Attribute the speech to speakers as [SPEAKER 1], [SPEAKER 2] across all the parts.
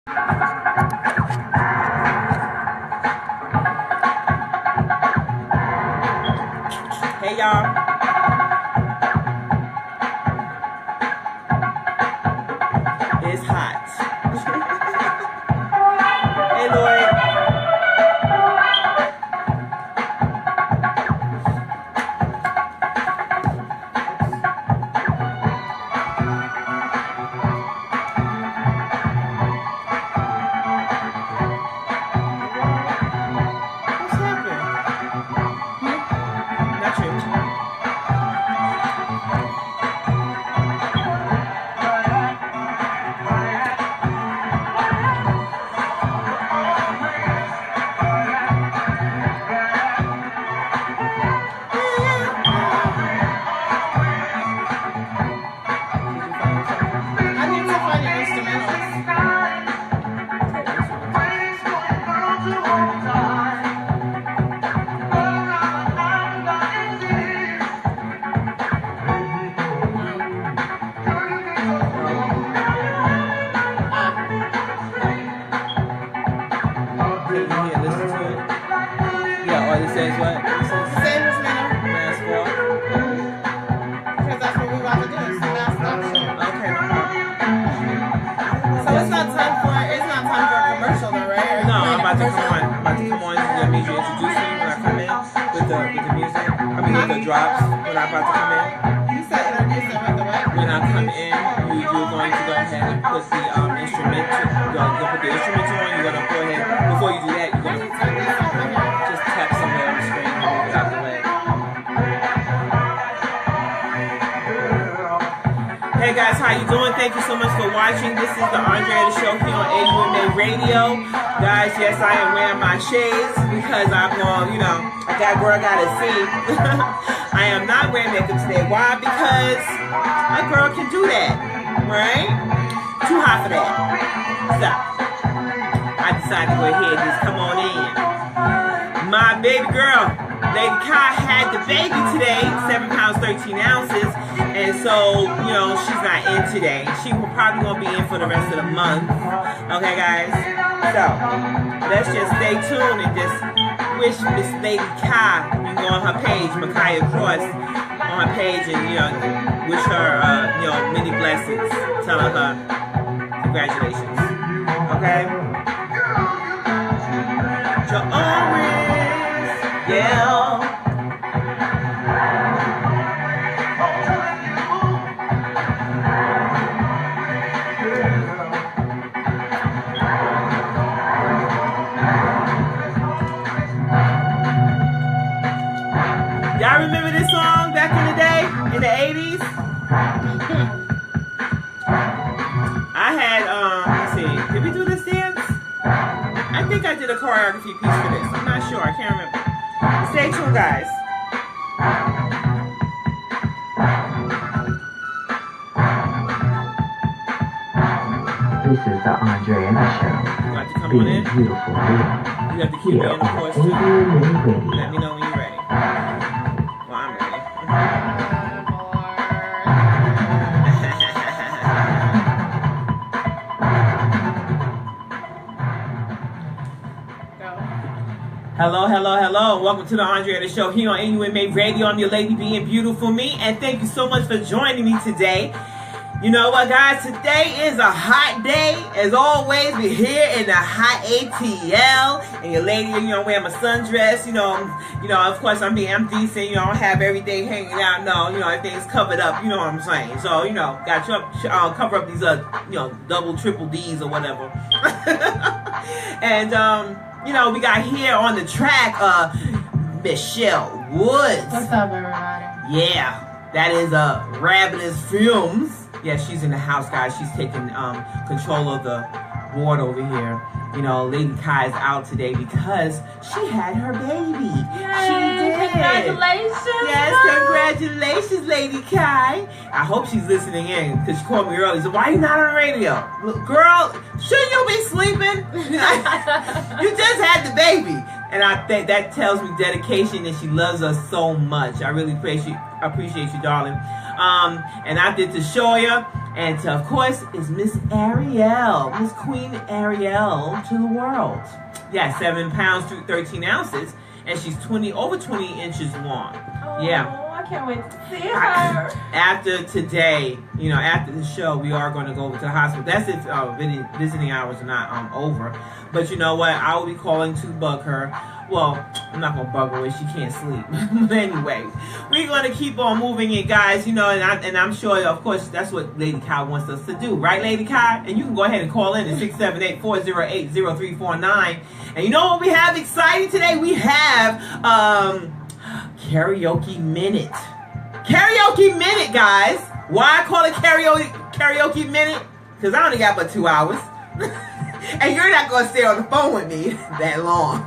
[SPEAKER 1] Hey y'all. It's hot. Hey Lloyd. Hey guys, how you doing? Thank you so much for watching. This is the Andretta Show here on AUMA Radio. Guys, yes, I am wearing my shades because I'm going, I got girl gotta see. I am not wearing makeup today. Why? Because a girl can do that, right? Too hot for that. So, I decided to go ahead and just come on in. My baby girl, Lady Kai, had the baby today, 7 pounds, 13 ounces. And so, she's not in today. She will probably won't be in for the rest of the month. Okay, guys? So, let's just stay tuned and just wish Miss Lady Kai, you go on her page, Micaiah Cross, on her page, and, wish her, many blessings. Tell her congratulations. Okay? You're always, yeah. Y'all remember this song back in the day, in the 80s? I had, let's see, did we do this dance? I think I did a choreography piece for this. I'm not sure, I can't remember. Stay tuned, guys.
[SPEAKER 2] This is the Andretta Show.
[SPEAKER 1] You have to come on in.
[SPEAKER 2] Beautiful.
[SPEAKER 1] You have to keep me in, of course, too. Let me know when you're ready. Well, I'm ready. Hello, hello, hello. Welcome to the Andretta Show here on AUMA Radio. I'm your lady being beautiful me, and thank you so much for joining me today. You know what, guys? Today is a hot day. As always, we're here in the hot ATL, and your lady, wearing my sundress. Of course, I'm decent. I don't have everything hanging out. No, everything's covered up. You know what I'm saying? So, got to cover up these, double, triple D's or whatever. And, we got here on the track, Michelle Woods.
[SPEAKER 3] What's up, everybody?
[SPEAKER 1] Yeah, that is Ravenous Films. Yeah, she's in the house, guys. She's taking control of the board over here. Lady Kai is out today because she had her baby.
[SPEAKER 3] Yay,
[SPEAKER 1] She did.
[SPEAKER 3] Congratulations.
[SPEAKER 1] Yes, congratulations, Lady Kai. I hope she's listening in because she called me early. So why are you not on the radio? Look, girl, shouldn't you be sleeping? You just had the baby. And I think that tells me dedication and she loves us so much. I really appreciate you, darling. And I did to Shoya. And to, of course, is Miss Ariel, Miss Queen Ariel to the world. Yeah, 7 pounds, 13 ounces. And she's over 20 inches long.
[SPEAKER 3] Oh,
[SPEAKER 1] yeah.
[SPEAKER 3] I can't wait to see her.
[SPEAKER 1] After today, after the show, we are going to go to the hospital. That's if visiting hours are not over. But you know what? I will be calling to bug her. Well, I'm not going to bug her when she can't sleep. But anyway, we're going to keep on moving it, guys. And I'm sure, of course, that's what Lady Kai wants us to do. Right, Lady Kai? And you can go ahead and call in at 678-408-0349. And you know what we have exciting today? We have Karaoke Minute. Karaoke Minute, guys. Why I call it Karaoke Minute? Because I only got but 2 hours. And you're not going to stay on the phone with me that long.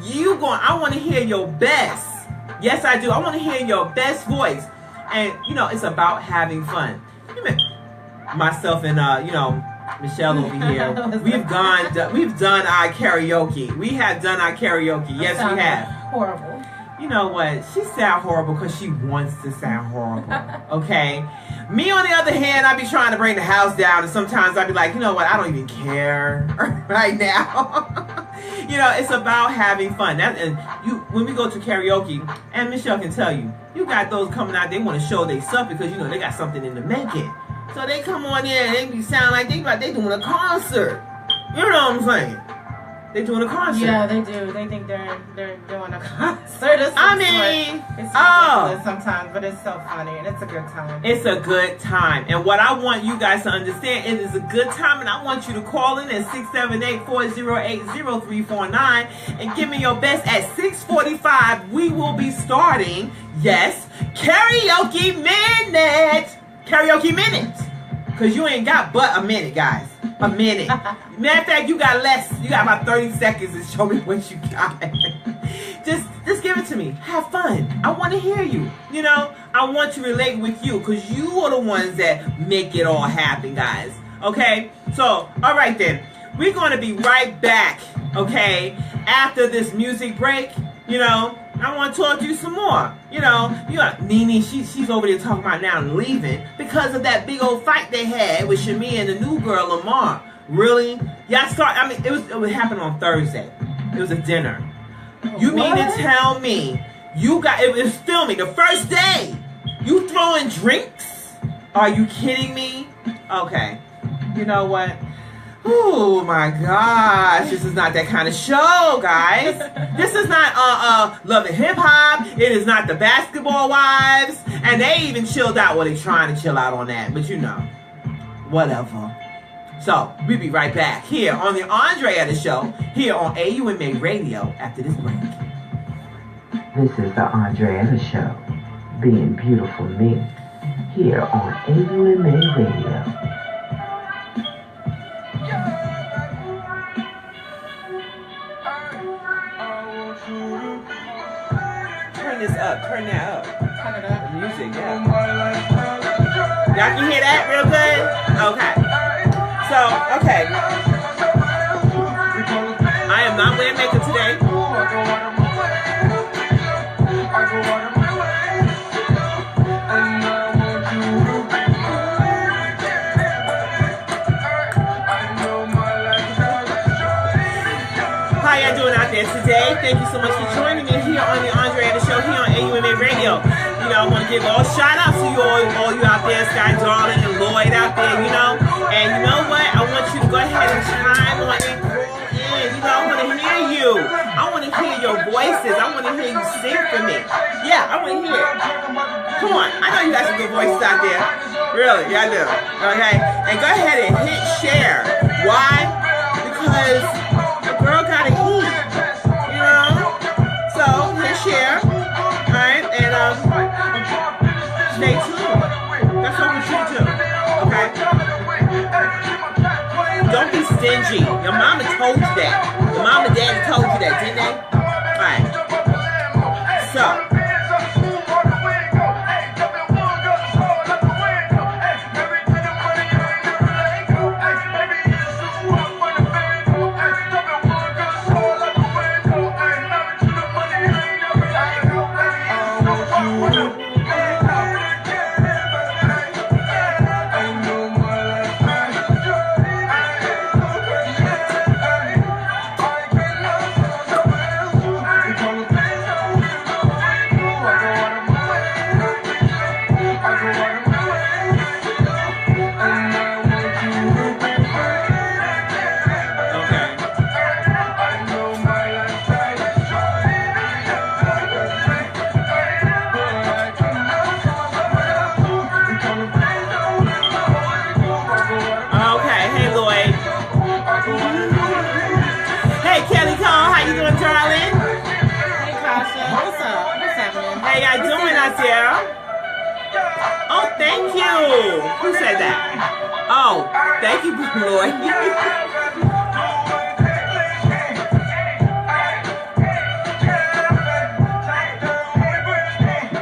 [SPEAKER 1] I want to hear your best. Yes, I do. I want to hear your best voice. And, it's about having fun. Myself and, Michelle over here, we've done our karaoke. We have done our karaoke. Yes, we have.
[SPEAKER 3] Horrible.
[SPEAKER 1] You know what? She sound horrible because she wants to sound horrible. Okay? Me, on the other hand, I be trying to bring the house down, and sometimes I be like, you know what? I don't even care right now. It's about having fun. When we go to karaoke, and Michelle can tell you, you got those coming out, they want to show they stuff because, they got something in the making. So they come on in and they be sound like they doing a concert. You know what I'm saying? They doing a concert.
[SPEAKER 3] Yeah, they do. They think they're doing a concert. It's ridiculous sometimes, but it's so funny and it's a good time.
[SPEAKER 1] It's a good time. And what I want you guys to understand, it is a good time, and I want you to call in at 678-408-0349 and give me your best. At 6:45, we will be starting, Karaoke Minute. Karaoke Minute. Because you ain't got but a minute, guys. A minute. Matter of fact, you got less. You got about 30 seconds to show me what you got. Just give it to me. Have fun. I want to hear you. I want to relate with you because you are the ones that make it all happen, guys. Okay? So, all right then. We're going to be right back, okay, after this music break. I want to talk to you some more. Nene, she's over there talking about now leaving because of that big old fight they had with Shamia and the new girl, Lamar. Really? It happened on Thursday. It was a dinner. You mean to tell me it was filming the first day? You throwing drinks? Are you kidding me? Okay. You know what? Oh my gosh, this is not that kind of show, guys. This is not Love and Hip Hop. It is not the Basketball Wives. And they even chilled out. Well, they trying to chill out on that, but whatever. So, we'll be right back here on the Andretta Show, here on AUMA Radio after this break.
[SPEAKER 2] This is the Andretta Show, being beautiful me, here on AUMA Radio.
[SPEAKER 1] Turn this up. Turn that up.
[SPEAKER 3] Turn it up.
[SPEAKER 1] Music, yeah. Y'all can hear that real good? Okay. So, okay. I am not wearing makeup today. How y'all doing out there today? Thank you so much for joining me here on the Andretta Show, here on AUMA Radio. I want to give all shout outs to you all you out there, Sky Darling and Lloyd out there, And you know what? I want you to go ahead and chime on and call in. I want to hear you. I want to hear your voices. I want to hear you sing for me. Yeah, I want to hear it. Come on. I know you got some good voices out there. Really, yeah, I do. Okay? And go ahead and hit share. Why? Because the girl got to eat. So, hit share. Alright? And, stay tuned. That's what we should do. Okay? Don't be stingy. Your mama told you that. Your mama and daddy told you that, didn't they? Alright. So. Hey, Kelly Cole, how you doing, darling?
[SPEAKER 3] Hey, Kasha. What's up? What's happening?
[SPEAKER 1] How y'all doing out there? Oh, thank you. Who said that? Oh, thank you, Lloyd.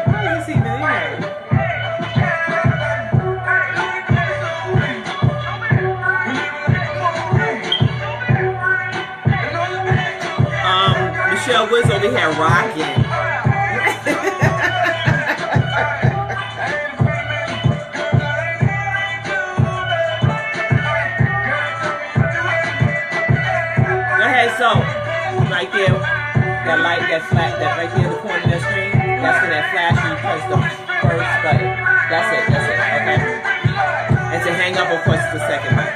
[SPEAKER 1] Why is he even here? Michelle was over here rocking. Go ahead, so right there, that light, that flat, that right there in the corner of that screen, that's when that flash and you press the first button. That's it, okay? And to hang up, of course, it's the second button.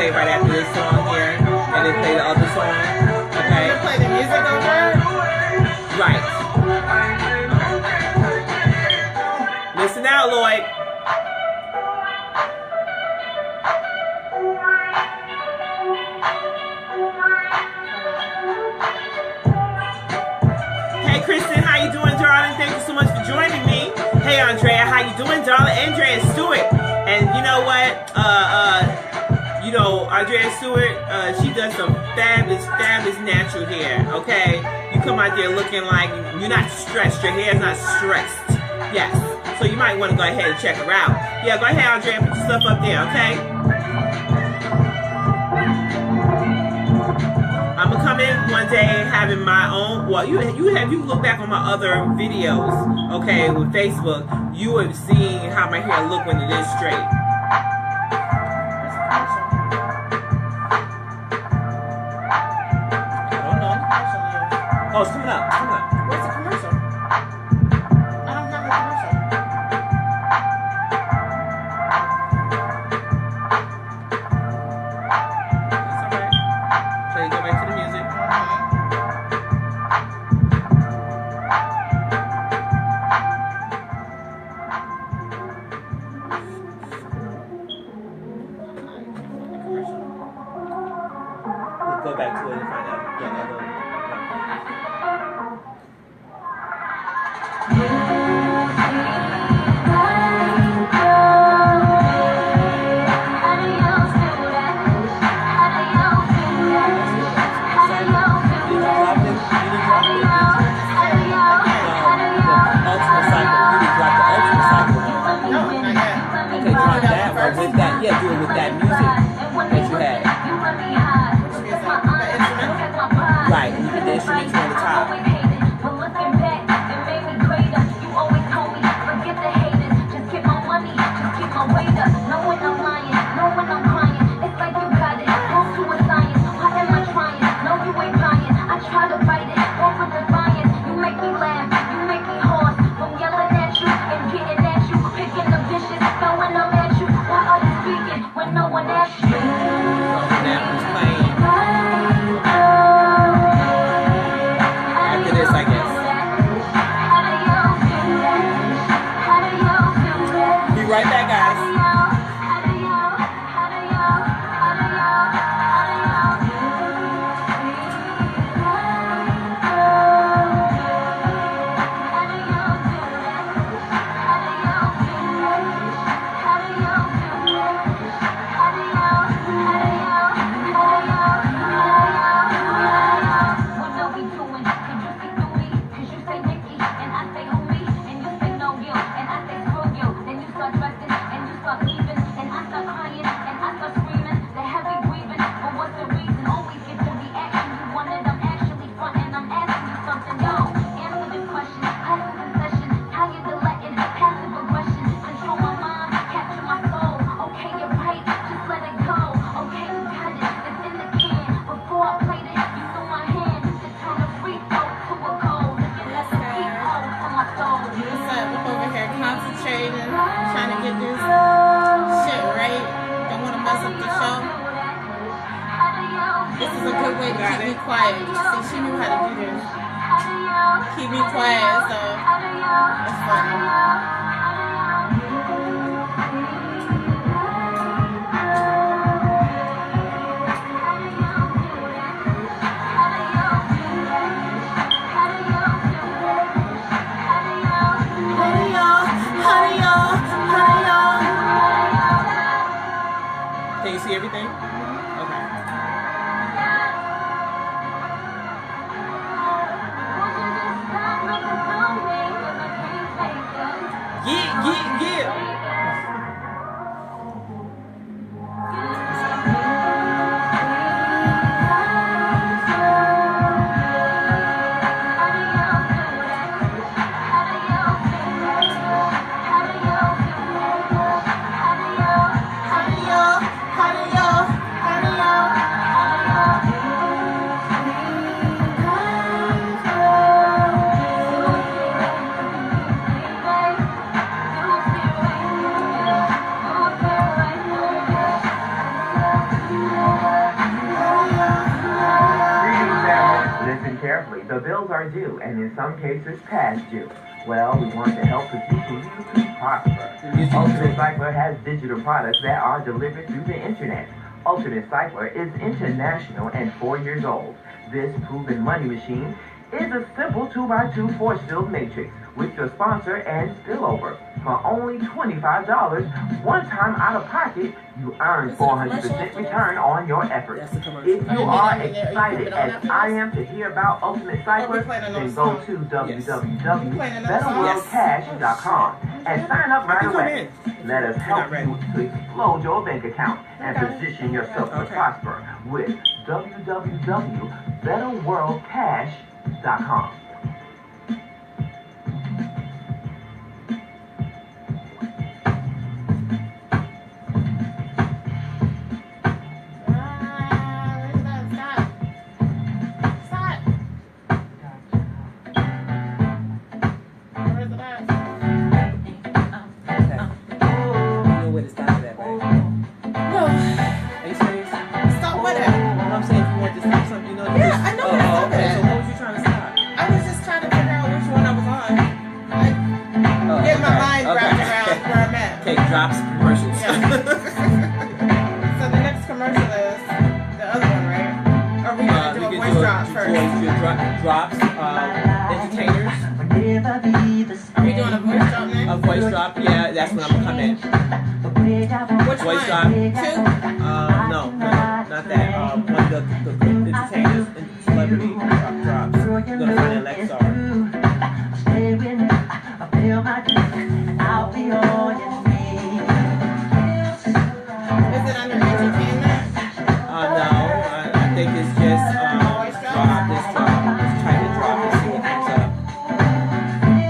[SPEAKER 1] Right after this song here, and then play the other song. Okay.
[SPEAKER 3] You play the music over it?
[SPEAKER 1] Right. Listen out, Lloyd. Hey, Kristen, how you doing, darling? Thank you so much for joining me. Hey, Andrea, how you doing, darling? Andrea Stewart, and you know what? You know, Andrea Stewart, she does some fabulous natural hair, okay? You come out there looking like you're not stressed. Your hair is not stressed. Yes. So you might want to go ahead and check her out. Yeah, go ahead, Andrea, put your stuff up there, okay? I'm going to come in one day having my own, well, you look back on my other videos, okay, with Facebook, you have seen how my hair look when it is straight. Oh, it's coming up.
[SPEAKER 3] What's the commercial? I don't have a commercial.
[SPEAKER 1] That's alright. So you go back to the music. We'll go back to it and find out. Yeah, with that, yeah, do it with that music that you had.
[SPEAKER 3] Which music? The instrumental?
[SPEAKER 1] Right, the instrumental
[SPEAKER 3] good way to keep me quiet. See, she knew how to do this. Keep me quiet, so it's funny.
[SPEAKER 1] Can you see everything? Okay. Yeah.
[SPEAKER 2] Carefully, the bills are due, and in some cases past due. Well, we want to help position you to prosper. Ultimate Cycler has digital products that are delivered through the internet. Ultimate Cycler is international and 4 years old. This proven money machine is a simple 2x2 force-filled matrix with your sponsor and spillover. For only $25, one time out of pocket, you earn 400% return on your efforts. If you are excited as I am to hear about Ultimate Cycler, then go to www.betterworldcash.com and sign up right away. Let us help you to explode your bank account and position yourself to prosper with www.betterworldcash.com.
[SPEAKER 1] Drops commercials.
[SPEAKER 3] Yeah. So the next commercial is the other one, right? Or we gonna do a voice drop first?
[SPEAKER 1] Drops, entertainers.
[SPEAKER 3] Are we doing a voice drop next?
[SPEAKER 1] A voice drop, yeah, that's when I'm gonna come in.
[SPEAKER 3] Which
[SPEAKER 1] voice
[SPEAKER 3] one?
[SPEAKER 1] drop.
[SPEAKER 3] 2?
[SPEAKER 1] No, not that. One of the entertainers and celebrity drops. We're gonna find Alexa.
[SPEAKER 3] Is it under entertainment?
[SPEAKER 1] No, I think it's just drop. This drop. Just type in drop and see what comes up.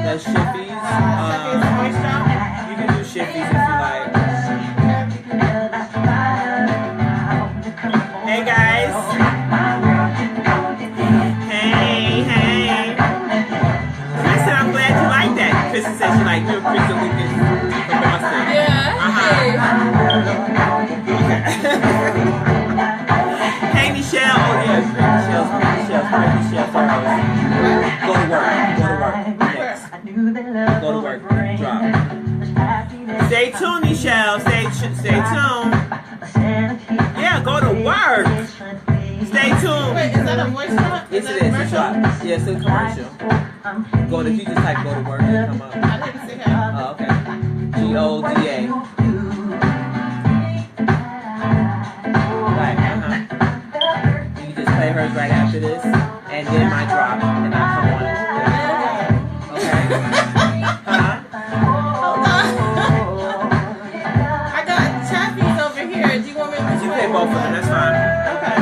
[SPEAKER 1] That's Shifties.
[SPEAKER 3] Shifties voice drop?
[SPEAKER 1] You can do Shifties if you like. Hey guys. Hey. Kristen, I'm glad you like that. Kristen says she like you, Kristen Lucas from Boston.
[SPEAKER 3] Yeah.
[SPEAKER 1] Hey Michelle. Oh yeah, Michelle's great. Go to work. Next. Go to work. Drop. Stay tuned, Michelle. Stay tuned. Yeah, go to work. Stay tuned.
[SPEAKER 3] Wait, is that a voice drop?
[SPEAKER 1] Yes, it is. It's a drop. Yeah, it's a commercial. Go to, if you just type go to work, it'll come up.
[SPEAKER 3] I didn't see how.
[SPEAKER 1] Oh, okay. GODA. Right, You can just play hers right after this, and then my drop, and I'll come on it. Okay?
[SPEAKER 3] Hold on. I got Chappies over here. Do you want me to
[SPEAKER 1] You play both of them, that's fine.
[SPEAKER 3] Okay.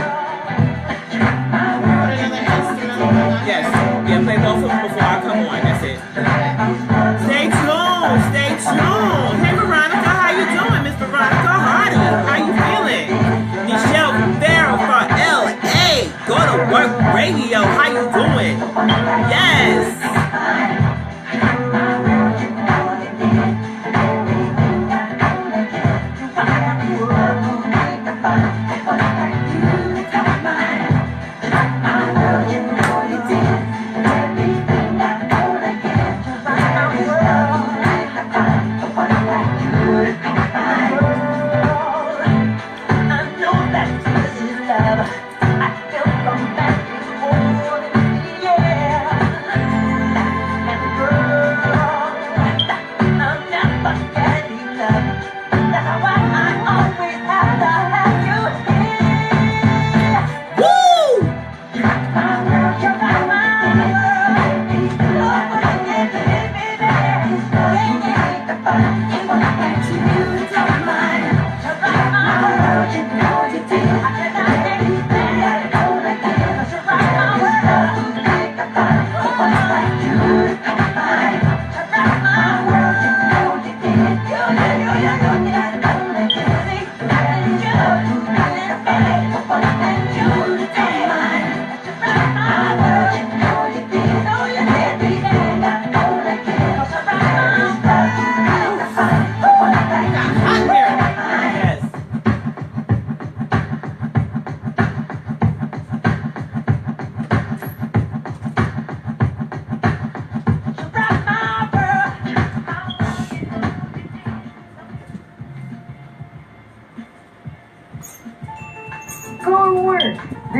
[SPEAKER 3] Put another instrumental on.
[SPEAKER 1] Yes. Yeah, play both of them before I come on. That's it. Stay tuned. Hey, Veronica, how you doing? Miss Veronica Hardy, how you feeling? Michelle Rivera from LA. Go to work radio. How you doing? Yes.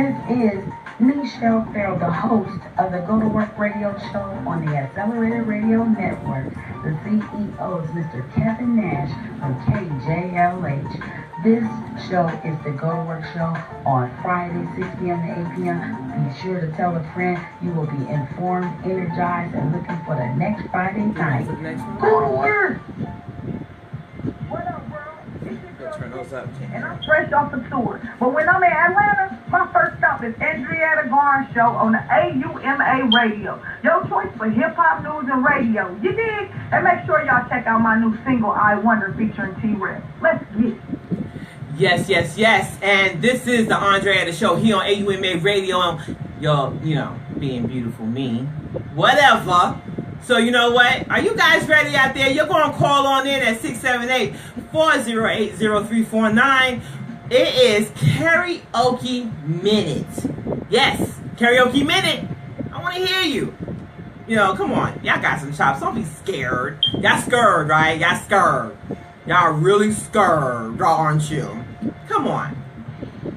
[SPEAKER 4] This is Michelle Farrell, the host of the Go to Work radio show on the Accelerated Radio Network. The CEO is Mr. Kevin Nash from KJLH. This show is the Go to Work show on Friday, 6 p.m. to 8 p.m. Be sure to tell a friend. You will be informed, energized, and looking for the next Friday night. Go to work!
[SPEAKER 2] What up, world? It's your girl,
[SPEAKER 1] Turn those up.
[SPEAKER 2] and I'm fresh off the tour. But when I'm in Atlanta, my first stop is Andretta show on the AUMA radio. Your choice for hip-hop news and radio. You dig? And make sure y'all check out my new single, I Wonder, featuring T-Rex. Let's get it.
[SPEAKER 1] Yes, yes, yes. And this is the Andretta show here on AUMA radio. Y'all, being beautiful me. Whatever. So you know what? Are you guys ready out there? You're going to call on in at 678-408-0349. It is Karaoke Minute. Yes, Karaoke Minute. I want to hear you. Come on. Y'all got some chops. Don't be scared. Y'all scared, right? Y'all scared. Y'all really scared, aren't you? Come on.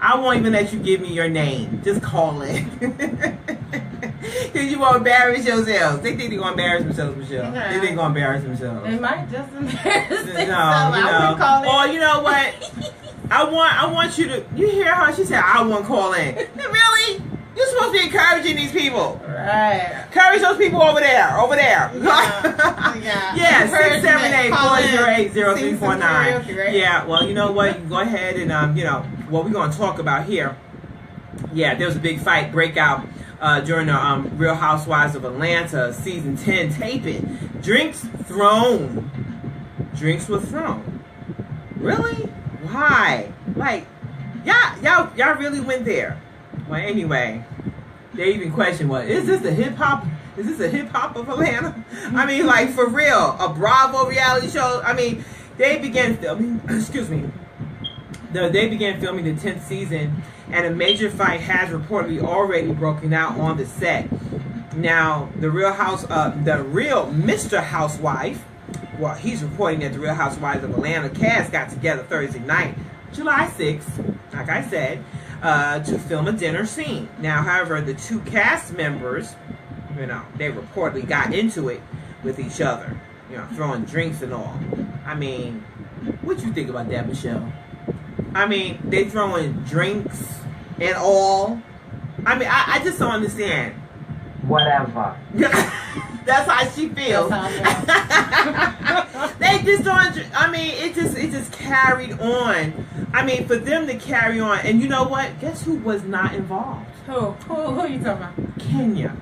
[SPEAKER 1] I won't even let you give me your name. Just call it. Because you won't embarrass yourselves. They think they're going to embarrass themselves, Michelle.
[SPEAKER 3] Yeah.
[SPEAKER 1] They think they're going to embarrass themselves.
[SPEAKER 3] They might just embarrass themselves.
[SPEAKER 1] No,
[SPEAKER 3] call
[SPEAKER 1] or you know what? I want you to, you hear how she said, I want to call in. Really? You're supposed to be encouraging these people.
[SPEAKER 3] Right.
[SPEAKER 1] Encourage those people over there.
[SPEAKER 3] Yeah.
[SPEAKER 1] 678-408-0349. Yeah, well, you know what? You go ahead and, what we're going to talk about here. Yeah, there was a big fight breakout during the Real Housewives of Atlanta season 10 taping. Drinks were thrown. Really? Why? Like, y'all really went there. Well, anyway, they even questioned, is this a hip hop of Atlanta? I mean, like, for real, a Bravo reality show. I mean, they began filming, they began filming the 10th season, and a major fight has reportedly already broken out on the set. Now, the real Mr. Housewife, well, he's reporting that the Real Housewives of Atlanta cast got together Thursday night, July 6th, like I said, to film a dinner scene. Now, however, the two cast members, they reportedly got into it with each other, throwing drinks and all. I mean, what you think about that, Michelle? I mean, they throwing drinks and all. I mean, I just don't understand.
[SPEAKER 2] Whatever.
[SPEAKER 1] That's how she feels. They just don't. I mean, it just carried on. I mean, for them to carry on, and you know what? Guess who was not involved?
[SPEAKER 3] Who are you talking about?
[SPEAKER 1] Kenya.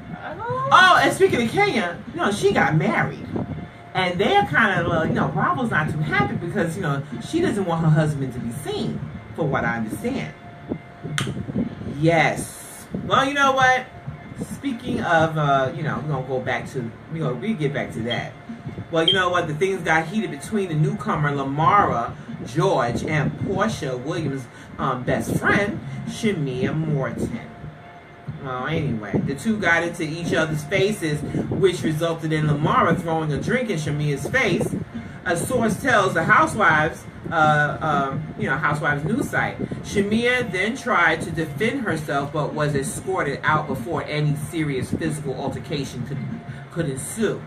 [SPEAKER 1] Oh, and speaking of Kenya, she got married, and they're kind of, Bravo's not too happy because she doesn't want her husband to be seen, for what I understand. Yes. Well, you know what? Speaking of, we're gonna go back to, we get back to that. Well, you know what? The things got heated between the newcomer Lamara George and Portia Williams' best friend, Shamia Morton. Well, anyway, the two got into each other's faces, which resulted in Lamara throwing a drink in Shamia's face. A source tells the Housewives, Housewives news site. Shamia then tried to defend herself, but was escorted out before any serious physical altercation could ensue.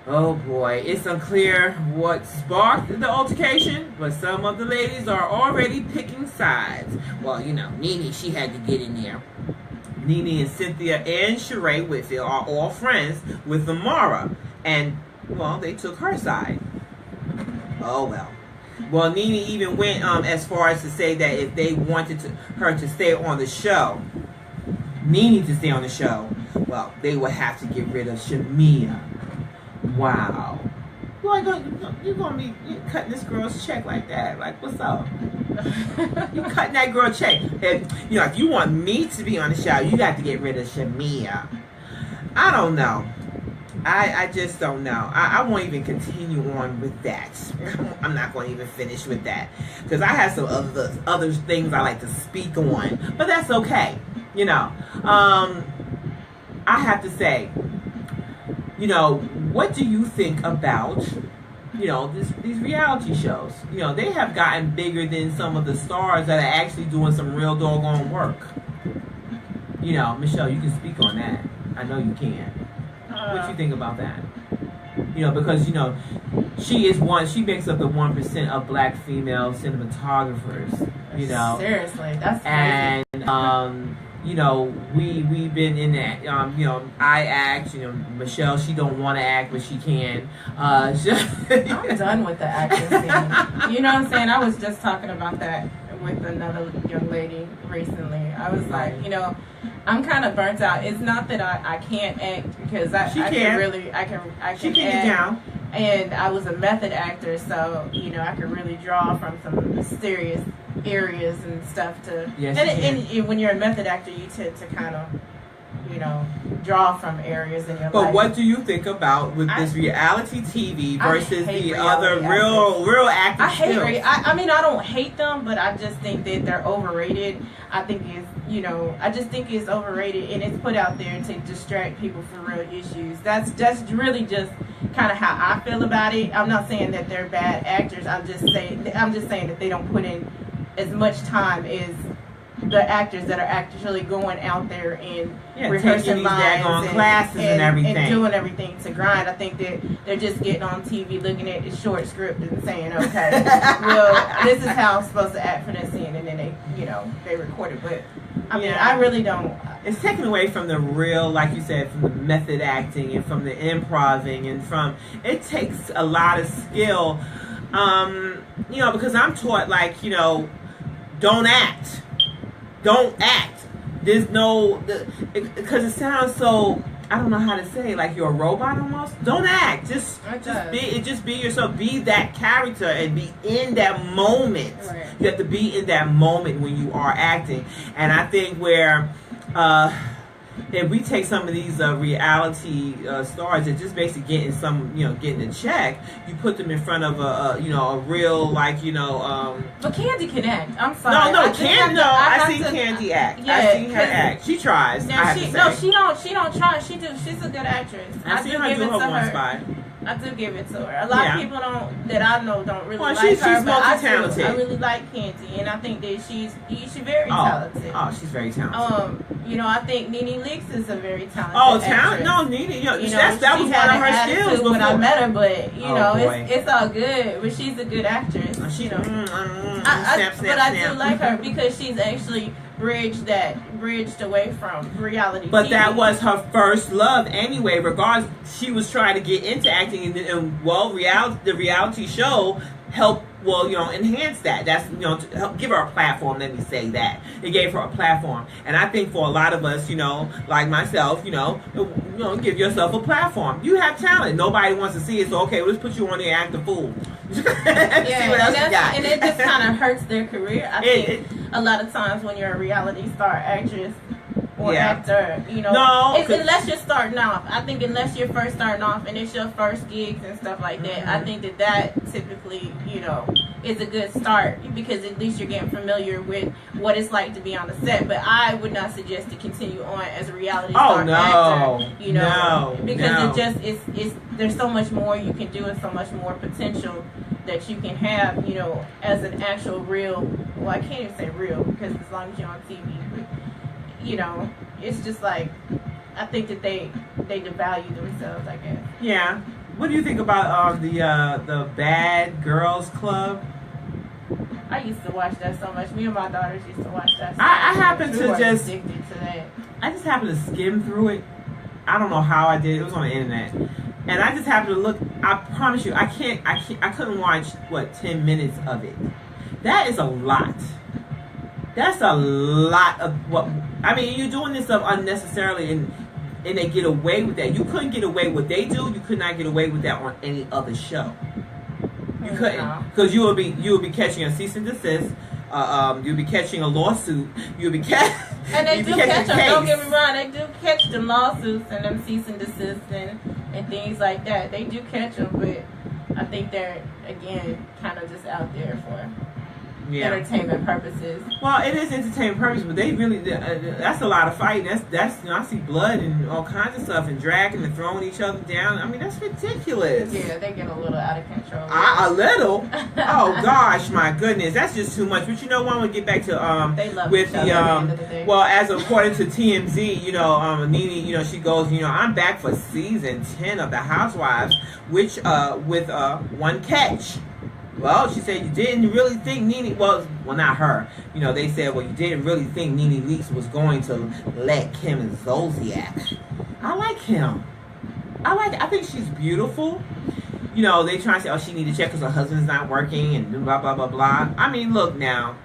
[SPEAKER 1] Oh boy, it's unclear what sparked the altercation, but some of the ladies are already picking sides. Well, Nene, she had to get in there. Nene and Cynthia and Sheree Whitfield are all friends with Lamara, and, well, they took her side. Oh well. Well, Nene even went as far as to say that if they wanted her to stay on the show, Nene to stay on the show, well, they would have to get rid of Shamia. Wow. You're gonna be cutting this girl's check like that? Like, what's up? You cutting that girl check? If you want me to be on the show, you got to get rid of Shamia. I don't know. I just don't know. I won't even continue on with that. I'm not going to even finish with that because I have some other things I like to speak on, but that's okay. I have to say, what do you think about you know, these reality shows. You know, they have gotten bigger than some of the stars that are actually doing some real doggone work. You know, Michelle, you can speak on that. I know you can. What you think about that? You know, because, you know, she makes up the 1% of black female cinematographers, you know.
[SPEAKER 3] Seriously, that's crazy.
[SPEAKER 1] And, you know, we've been in that, you know, I act, you know, Michelle, she don't want to act, but she can.
[SPEAKER 3] I'm done with the acting scene. You know what I'm saying? I was just talking about that with another young lady recently. I was like, you know, I'm kind of burnt out. It's not that I can't act, because I can
[SPEAKER 1] she can
[SPEAKER 3] act.
[SPEAKER 1] Get down.
[SPEAKER 3] And I was a method actor, so, you know, I could really draw from some mysterious areas and stuff to.
[SPEAKER 1] Yes,
[SPEAKER 3] and when you're a method actor, you tend to kind of, you know, draw from areas in your life.
[SPEAKER 1] But what do you think about with this reality TV versus the other real acting skills?
[SPEAKER 3] I mean, I don't hate them, but I just think that they're overrated. I think I just think it's overrated, and it's put out there to distract people from real issues. That's really just kind of how I feel about it. I'm not saying that they're bad actors. I'm just saying that they don't put in as much time as the actors that are actually going out there and rehearsing lines and
[SPEAKER 1] classes and everything
[SPEAKER 3] and doing everything to grind. I think that they're just getting on TV, looking at the short script and saying, okay, well, this is how I'm supposed to act for this scene, and then they record it. But I mean, I really don't.
[SPEAKER 1] It's taken away from the real, like you said, from the method acting and from the improving and it takes a lot of skill, you know, because I'm taught, like, you know, don't act. There's no, because it sounds so, I don't know how to say, like you're a robot almost. Don't act. Just be yourself. Be that character and be in that moment.
[SPEAKER 3] Right.
[SPEAKER 1] You have to be in that moment when you are acting. And I think where, if we take some of these reality stars that just basically getting a check, you put them in front of a real, like, you know.
[SPEAKER 3] But Candy can act. I'm sorry.
[SPEAKER 1] I see Candy act.
[SPEAKER 3] Yeah,
[SPEAKER 1] I see her act. She tries.
[SPEAKER 3] She don't try. She's a good actress.
[SPEAKER 1] I see her do her one spot.
[SPEAKER 3] I do give it to her. A lot of people that I know don't really like
[SPEAKER 1] she's
[SPEAKER 3] her, but
[SPEAKER 1] multi-talented.
[SPEAKER 3] I really like Candy, and I think that she's very talented.
[SPEAKER 1] Oh, she's very talented.
[SPEAKER 3] You know, I think Nene Leakes is a very talented.
[SPEAKER 1] Oh, talent? No, Nene. That was one of her skills before.
[SPEAKER 3] When I met her, but it's all good. But she's a good actress.
[SPEAKER 1] But
[SPEAKER 3] I do like her because she's actually bridged away from reality.
[SPEAKER 1] But
[SPEAKER 3] TV.
[SPEAKER 1] that was her first love anyway. Regardless, she was trying to get into acting, and the reality show helped. Enhance that. That's to help give her a platform. Let me say that it gave her a platform, and I think for a lot of us, like myself, give yourself a platform. You have talent. Nobody wants to see it, so okay, let's put you on there, act a fool. See what else you got.
[SPEAKER 3] And it just kind of hurts their career. I think a lot of times when you're a reality star actress or actor, unless you're starting off. I think unless you're first starting off and it's your first gigs and stuff like that, I think that typically, is a good start because at least you're getting familiar with what it's like to be on the set. But I would not suggest to continue on as a reality star actor, because it's there's so much more you can do and so much more potential that you can have, as an actual real, well, I can't even say real because as long as you're on TV, but it's just like, I think that they devalue themselves, I guess.
[SPEAKER 1] Yeah. What do you think about the Bad Girls Club?
[SPEAKER 3] I used to watch that so much. Me and my daughters used to watch that.
[SPEAKER 1] I happened to just
[SPEAKER 3] addicted to that.
[SPEAKER 1] I just happened to skim through it. I don't know how I did. It was on the internet, and I just happened to look. I promise you, I couldn't watch 10 minutes of it. That is a lot. That's a lot of what. I mean, you're doing this stuff unnecessarily, and they get away with that. You couldn't get away with what they do. You could not get away with that on any other show. You couldn't, because you will be catching a cease and desist. You'll be catching a lawsuit. You'll be
[SPEAKER 3] and they do catch them. Don't get me wrong. They do catch them lawsuits and them cease and desist and things like that. They do catch them, but I think they're again kind of just out there for. entertainment purposes.
[SPEAKER 1] Well, it is entertainment purposes, but they really, that's a lot of fighting. That's I see blood and all kinds of stuff and dragging and throwing each other down. I mean, that's ridiculous.
[SPEAKER 3] Yeah, they get a little out of control.
[SPEAKER 1] A little? Oh, gosh, my goodness. That's just too much. But you know what? I'm going to get back to,
[SPEAKER 3] they love
[SPEAKER 1] with
[SPEAKER 3] each other at the end of the day.
[SPEAKER 1] well, as according to TMZ, Nene, she goes, I'm back for season 10 of The Housewives, which, with, one catch. Well, she said you didn't really think Nene, well, not her. They said, well, you didn't really think Nene Leakes was going to let Kim Zolciak. I like him. I think she's beautiful. They try to say, oh, she need to check because her husband's not working and blah, blah, blah, blah. I mean, look now.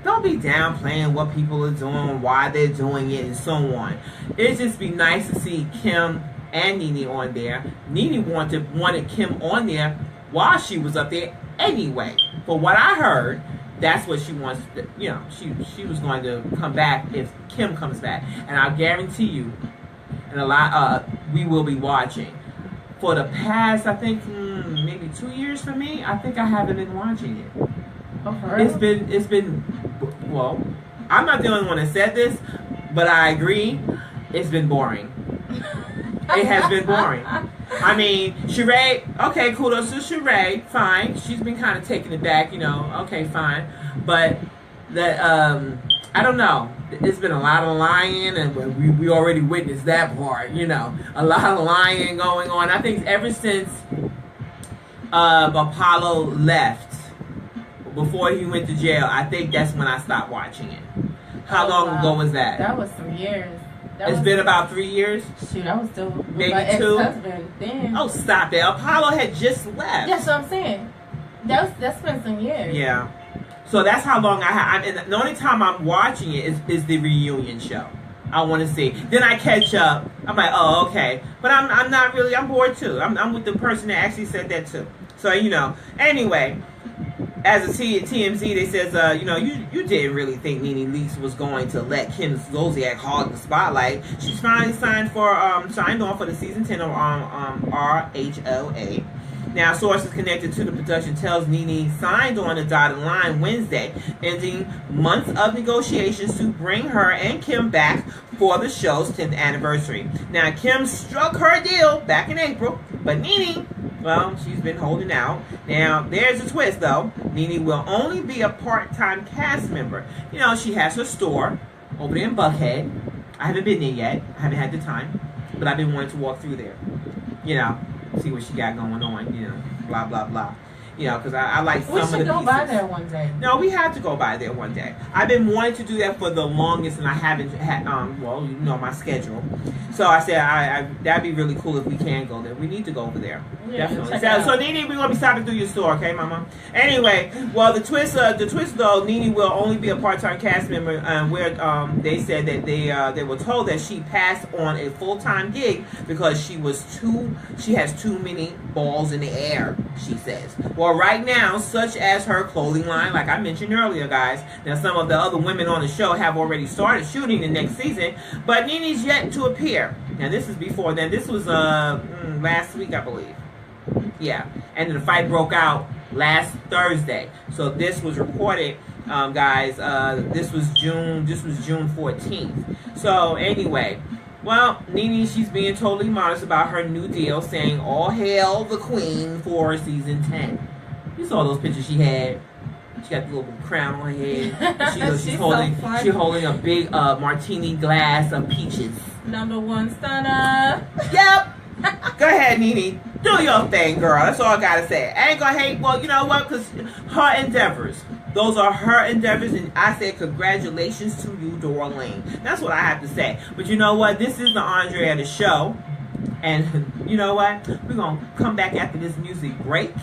[SPEAKER 1] Don't be downplaying what people are doing, why they're doing it, and so on. It'd just be nice to see Kim and Nene on there. Nene wanted Kim on there while she was up there anyway. For what I heard, that's what she wants to, she was going to come back if Kim comes back. And I guarantee you, and we will be watching. For the past, I think, maybe 2 years for me, I think I haven't been watching it.
[SPEAKER 3] Oh,
[SPEAKER 1] It's been, well, I'm not the only one that said this, but I agree, it's been boring. It has been boring. I mean, Sheree, okay, kudos to Sheree, fine. She's been kind of taking it back, okay, fine. But, I don't know. It's been a lot of lying, and we already witnessed that part, A lot of lying going on. I think ever since Apollo left, before he went to jail, I think that's when I stopped watching it. How long ago was that?
[SPEAKER 3] That was some years.
[SPEAKER 1] It's been about 3 years?
[SPEAKER 3] Shoot, I was still with
[SPEAKER 1] maybe
[SPEAKER 3] my
[SPEAKER 1] 2.
[SPEAKER 3] ex-husband then.
[SPEAKER 1] Oh, stop it. Apollo had just left.
[SPEAKER 3] That's what I'm saying. That's been some years.
[SPEAKER 1] Yeah. So that's how long I have. And the only time I'm watching it is the reunion show. I want to see. Then I catch up. I'm like, oh, okay. But I'm not really. I'm bored too. I'm with the person that actually said that too. So Anyway, as a TMZ, they says, you didn't really think Nene Leakes was going to let Kim Zolciak hog the spotlight. She's finally signed on for the season 10 of RHOA. Now, sources connected to the production tells Nene signed on the dotted line Wednesday, ending months of negotiations to bring her and Kim back for the show's 10th anniversary. Now, Kim struck her deal back in April, but Nene, well, she's been holding out. Now, there's a twist, though. Nene will only be a part-time cast member. She has her store over there in Buckhead. I haven't been there yet. I haven't had the time, but I've been wanting to walk through there. See what she got going on, blah, blah, blah. Because I like some of the pieces.
[SPEAKER 3] We should go by there one day.
[SPEAKER 1] No, we have to go by there one day. I've been wanting to do that for the longest, and I haven't had, my schedule. So I said, that'd be really cool if we can go there. We need to go over there.
[SPEAKER 3] Yeah,
[SPEAKER 1] definitely. So Nene, we're going to be stopping through your store, okay, Mama? Anyway, well, the twist though, Nene will only be a part-time cast member, where they said that they were told that she passed on a full-time gig because she has too many balls in the air, she says. Well, right now, such as her clothing line, like I mentioned earlier, guys. Now, some of the other women on the show have already started shooting the next season, but Nene's yet to appear. Now, this is before then. This was last week, I believe. Yeah, and the fight broke out last Thursday. So this was reported, guys. This was June 14th. So anyway. Well, Nene, she's being totally modest about her new deal, saying all hail the queen for season 10. You saw those pictures she had. She got the little crown on her head. She's holding a big martini glass of peaches.
[SPEAKER 3] #1 stunner.
[SPEAKER 1] Yep. Go ahead, Nene. Do your thing, girl. That's all I gotta say. I ain't gonna hate. Well, you know what? Because her endeavors. Those are her endeavors, and I say congratulations to you, Dorleen. That's what I have to say. But you know what? This is the Andretta show. And you know what? We're going to come back after this music break.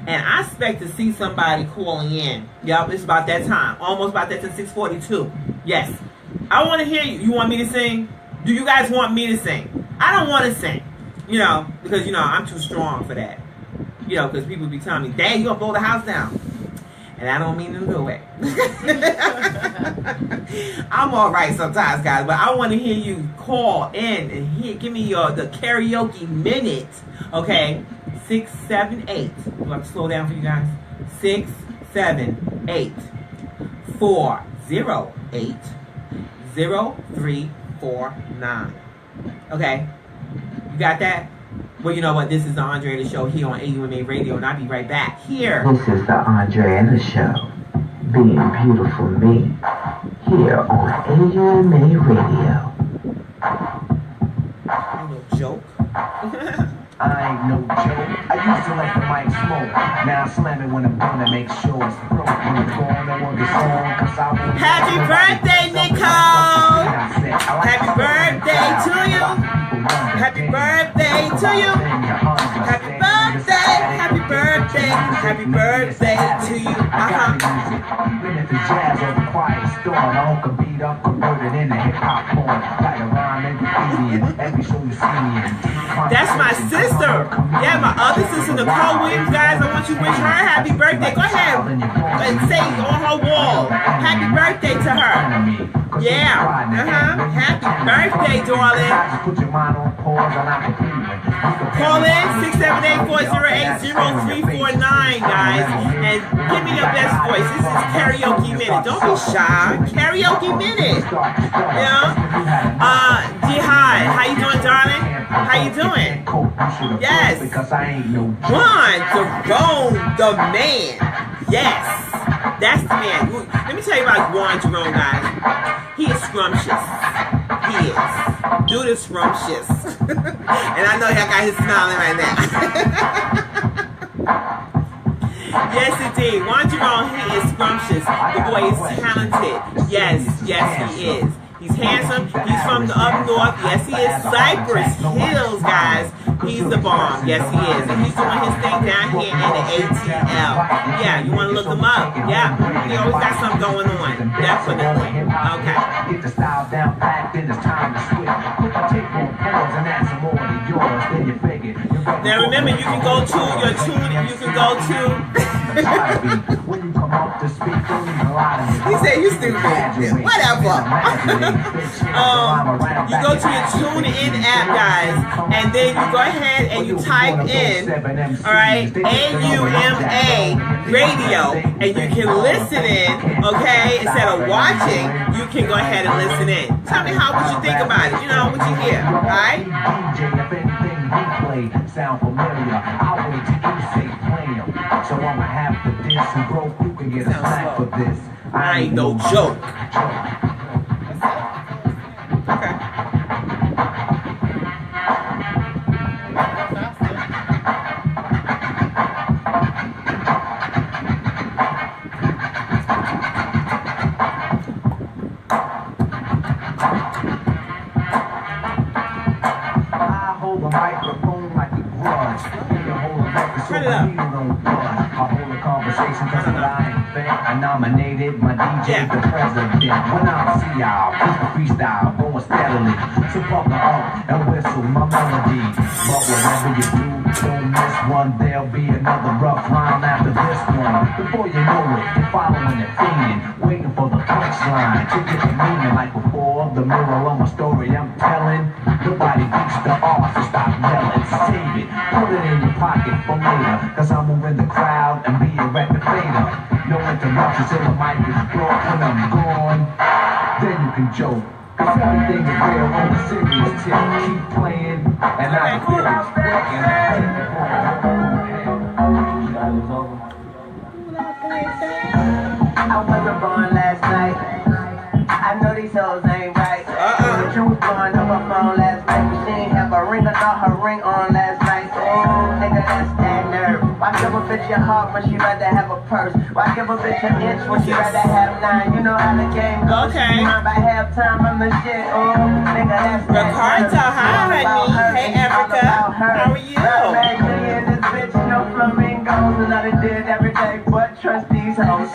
[SPEAKER 1] And I expect to see somebody calling in. Yup, it's about that time. Almost about that time, 6:42. Yes. I want to hear you. You want me to sing? Do you guys want me to sing? I don't want to sing. Because, I'm too strong for that. Because people be telling me, dang, you going to blow the house down. And I don't mean in a good way. I'm all right sometimes, guys, but I want to hear you call in and give me the karaoke minute. Okay, 678. Do I have to slow down for you guys? 678 408-0349. Okay? You got that? Well, you know what? This is the Andretta Show here on AUMA Radio, and I'll be right back here.
[SPEAKER 2] This is the Andretta Show, being beautiful me, here on AUMA Radio.
[SPEAKER 1] No joke.
[SPEAKER 5] I ain't no joke. I used to let the mic smoke. Now I slam it when I'm done and make sure it's broke. When I'm gone, I want the song, cause I won't.
[SPEAKER 1] Happy birthday, Nicole! Happy birthday to you! Happy birthday to you! Happy birthday! Happy birthday! Happy birthday to you!
[SPEAKER 5] Even if it's jazz or the quiet storm, I don't can beat up, converted into hip-hop form. Write a rhyme and easy and every show you see me in.
[SPEAKER 1] That's my sister. Yeah, my other sister, Nicole Williams. Guys, I want you to wish her happy birthday. Go ahead and say on her wall, happy birthday to her. Yeah. Happy birthday, darling. Call in 678-408-0349, guys, and give me your best voice. This is Karaoke Minute. Don't be shy. Karaoke Minute. Yeah. Jihad, how you doing, darling? How you doing? Yes. Juan Jerome, the man. Yes. That's the man. Let me tell you about Juan Jerome, guys. He is scrumptious. He is. Dude is scrumptious. And I know y'all got his smiling right now. Yes, indeed. Juan Jerome, he is scrumptious. The boy is talented. Yes, he is. He's handsome. He's from the up north. Yes, he is. Cypress Hills, guys. He's the bomb. Yes, he is. And he's doing his thing down here in the ATL. Yeah, you want to look him up? Yeah. He always got something going on. Definitely. Okay.
[SPEAKER 5] Get the style down packed, then it's time to switch. Put the tape on pause and add some more to yours. Then you figure.
[SPEAKER 1] Now remember, you can go to your tune. You can go to.
[SPEAKER 5] When you come up to speak, don't even lie to me.
[SPEAKER 1] He said you stupid. Whatever. You go to your TuneIn app, guys, and then you go ahead and you type in, all right, AUMA Radio, and you can listen in, okay? Instead of watching, you can go ahead and listen in. Tell me what you think about it. You know what you hear, all right?
[SPEAKER 5] Sound familiar? I'll wait till you say play 'em. So I'ma have to diss and broke. You can get a snack for this.
[SPEAKER 1] I ain't no joke. Okay. Turn it up.
[SPEAKER 5] I nominated my DJ for president. When I see y'all, keep the freestyle going steadily. So buckle up and whistle my melody. But whatever you do, don't miss one. There'll be another rough round after this one. Before you know it, you're following and feeding, waiting for the punchline to get the meaning like before. The moral of my story I'm telling. Nobody beats the art, so stop yelling. Save it, put it in your pocket for later. Cause I'm moving the crowd and be a rectifier. No interruptions till the mic is broke. When I'm gone, then you can joke. Cause everything is real on the serious tip. Keep playing, and I feel it's working. I wasn't born last night. I know these hoes ain't right. The truth blowing up her phone last night. But she ain't have a ring or not her ring on last night. Oh, nigga, that's that nerve. Why give a bitch your heart when she rather have a purse? Why give a bitch an inch when she rather have 9? You know how the game goes.
[SPEAKER 1] Okay.
[SPEAKER 5] By halftime, I'm the shit. Oh, nigga, that's that nerve.
[SPEAKER 1] Hi, honey. Hey, Africa. How are you?
[SPEAKER 5] In this bitch, no flamingos. And I done did every day but trust these hoes.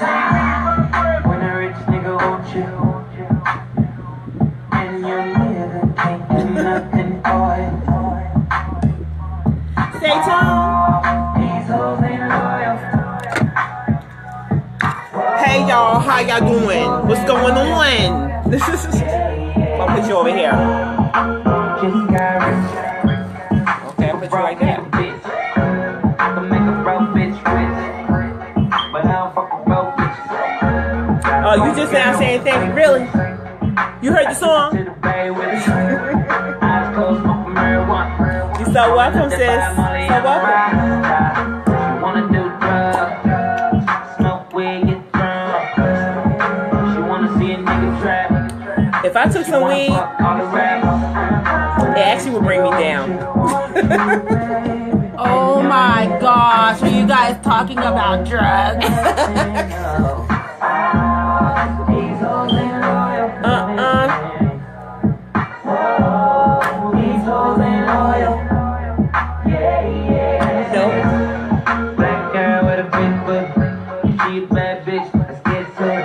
[SPEAKER 5] When a rich nigga won't you, and your nigga can't do nothing for it.
[SPEAKER 1] Stay tuned.
[SPEAKER 5] These hoes ain't loyal.
[SPEAKER 1] Hey y'all, how y'all doing? What's going on? I'll put you over here. Okay, I'll put you right there. you just now saying thank you. Really? You heard the song? You're so welcome, sis. So welcome. If I took some weed, it actually would bring me down.
[SPEAKER 3] Oh my gosh, are you guys talking about drugs?
[SPEAKER 2] Black girl with a big butt. She a bad bitch. Let's get to it.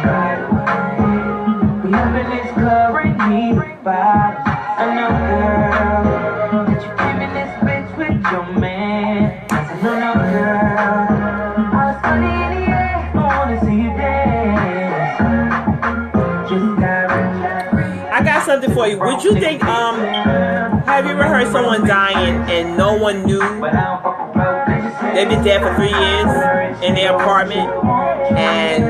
[SPEAKER 2] We up in this club, bring me the vibe. I know, girl, that you giving this bitch with your man. I said, no, girl. All the sunny in the air. I wanna see you dance. Just got rich.
[SPEAKER 1] I got something for you. Would you think, have you ever heard someone dying and no one knew? They've been dead for 3 years in their apartment and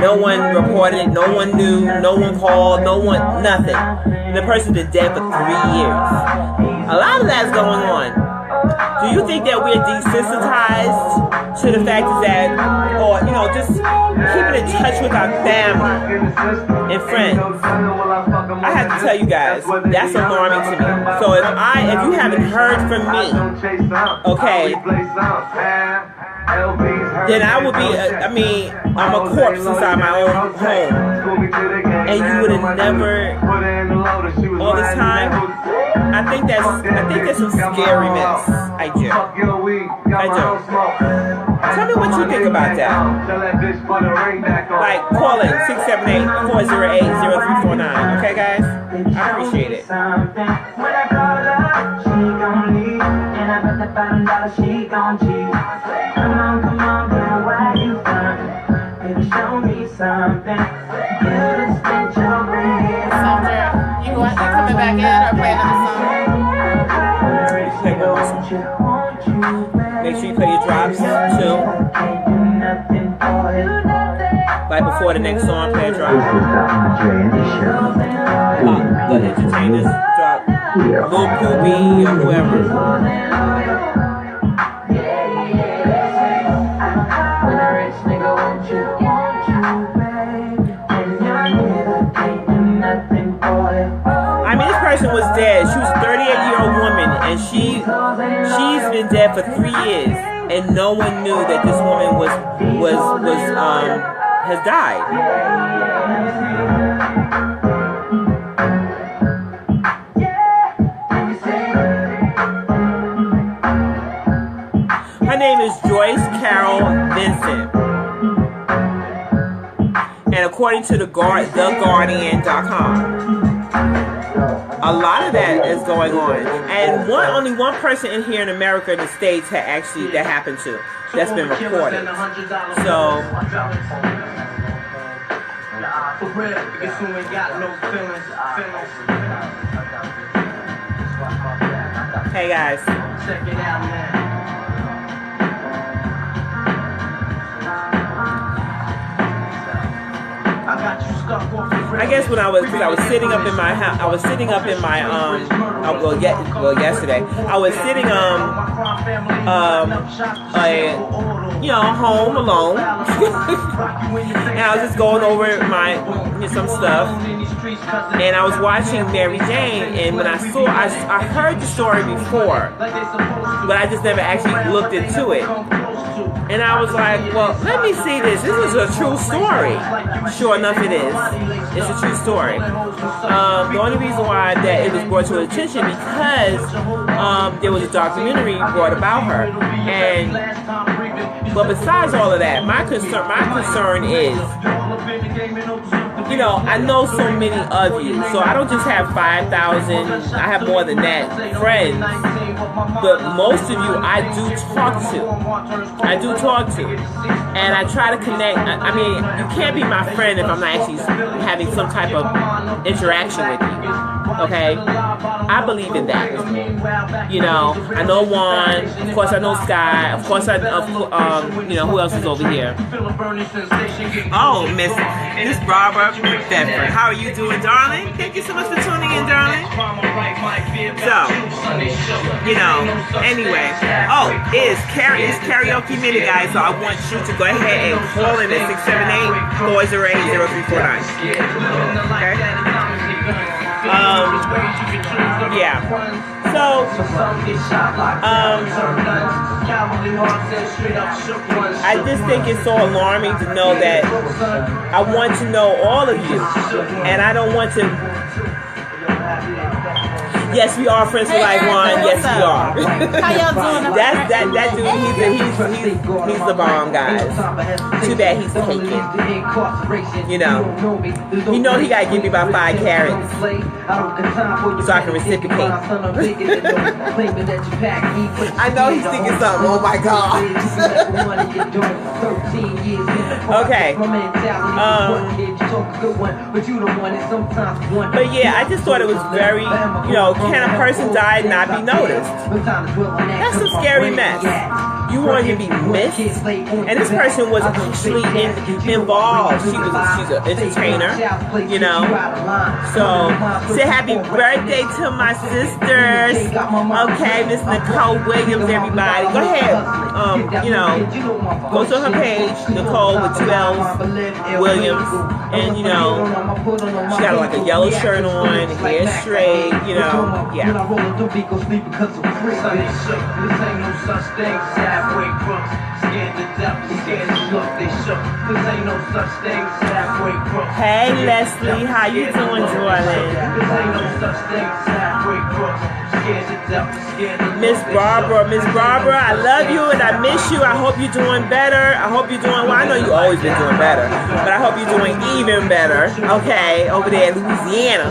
[SPEAKER 1] no one reported it, no one knew, no one called, no one, nothing. And the person's been dead for 3 years. A lot of that's going on. Do you think that we're desensitized to the fact that, or, you know, just keeping in touch with our family and friends? I have to tell you guys, that's alarming to me. So if you haven't heard from me, okay, then I would be, I'm a corpse inside my own home. And you would have never, all this time, I think that's some scary mess. I do. Tell me what you think about that. Like, call in 678-408-0349. Okay, guys? I appreciate it.
[SPEAKER 2] When I call her, she gon' leave. And I bet the $5 she gon' cheat. Come on, girl, why you frontin'? Baby, show me something. You just spent your ring.
[SPEAKER 3] Sumter, you want to coming back in or play another song?
[SPEAKER 1] Play one more song. Make sure you play your drops too. Right before the next song, play a drop. The entertainers drop. Lil Poopy or whoever. I mean, this person was dead. She was a 38-year-old woman, and she's been dead for 3 years, and no one knew that this woman has died. Her name is Joyce Carol Vincent. And according to TheGuardian.com, a lot of that is going on. And only one person in here in America, in the States, that happened to. That's been reported. So, hey guys.
[SPEAKER 2] Check it out, man.
[SPEAKER 1] I guess when I was sitting up in my house, yesterday, I was sitting home alone, and I was just going over some stuff, and I was watching Mary Jane, and when I heard the story before, but I just never actually looked into it. And I was like, well, let me see this. This is a true story. Sure enough, it is. It's a true story. The only reason why that it was brought to attention because there was a documentary brought about her. But besides all of that, my concern is, I know so many of you. So I don't just have 5,000. I have more than that friends. But most of you I do talk to. And I try to connect. I mean, you can't be my friend if I'm not actually having some type of interaction with you. Okay, I believe in that. You know, I know Juan, of course I know Sky, of course I, you know, who else is over here? Oh, Miss Barbara Bedford. How are you doing, darling? Thank you so much for tuning in, darling. So, you know, anyway, oh, it's karaoke minute, guys. So I want you to go ahead and call in at 678-408-0349. Okay. Yeah. So, I just think it's so alarming to know that I want to know all of you, and I don't want to. Yes, we are friends for life, Juan. Yes, we are.
[SPEAKER 3] How y'all doing?
[SPEAKER 1] that dude. He's the bomb, guys. Too bad he's taken. You know, he gotta give me about 5 carats so I can reciprocate. I know he's thinking something. Oh my God. Okay. But yeah, I just thought it was very, you know, can a person die and not be noticed? That's a scary mess. You want to be missed, and this person was actually involved. She's an entertainer, you know. So say happy birthday to my sisters. Okay, Miss Nicole Williams, everybody. Go ahead, you know, go to her page, Nicole with 2 L's Williams, and you know, she got like a yellow shirt on, hair straight, you know, yeah. Hey Leslie, how you doing, darling? Miss Barbara, I love you and I miss you. I hope you're doing better. I hope you're doing well. I know you've always been doing better, but I hope you're doing even better. Okay, over there in Louisiana.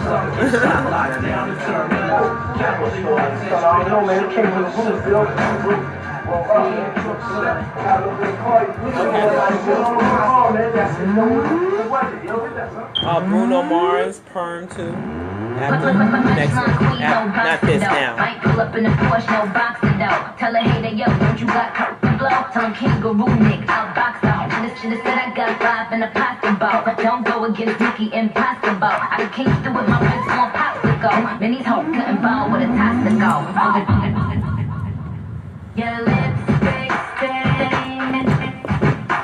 [SPEAKER 1] Bruno Mars, Perm too. After next one. Not this now.
[SPEAKER 6] Pull up in the Porsche, no boxing though. Tell a hater, yo, don't you got coke to blow? Tell him kangaroo Nick, I'll box out. Shoulda said I got 5 in a pasta bowl. Don't go against Nicky, impossible. I came through with my wrist on popsicle. Man, these hoes couldn't ball with a toss to go. Your lipstick stain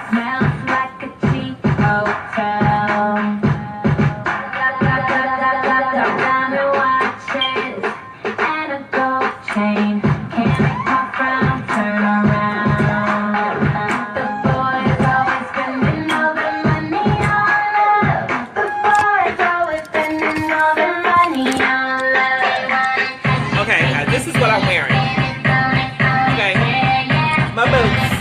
[SPEAKER 6] smells like a cheap hotel. Diamond watches and a gold chain can't make my frown turn around. The boys always spending all their money on love. The boys always spending all their money on love.
[SPEAKER 1] Okay, this is what I'm wearing. My boots.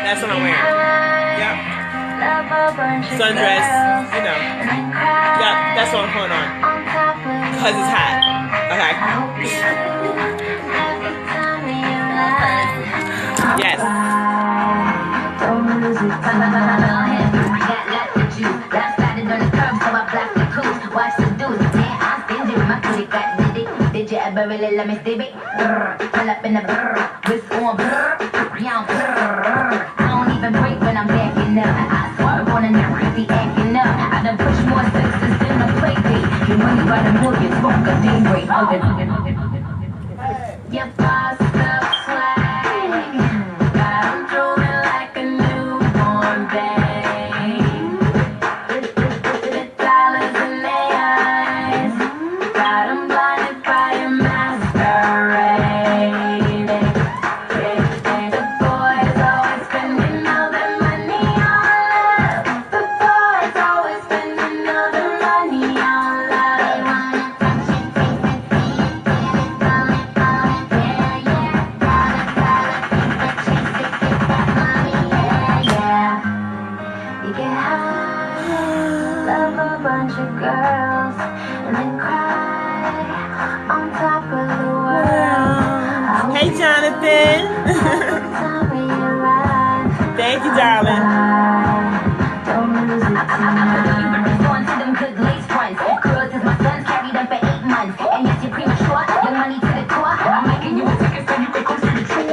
[SPEAKER 1] That's what I'm wearing. Yep. Sundress. You know. Yep. That's what I'm putting on. Because it's hot. Okay. Yes. Watch the dudes. I'm stingy with my booty got diddy. Did you ever really let me see it? Pull up in the wrist on young. I don't even break when I'm backing up. I swerve on a nigga, be acting up. I done push more sexes than a play date. Your money by the millions, fuck a day rate. Your boss up swag. Got 'em drooling like a newborn babe. Thank you, darling.
[SPEAKER 6] You respond to them good lace fronts. Girls is my sons, carried them for 8 months. And yes, you're premature, your money to the core. I'm making you a ticket so you can go to the tour.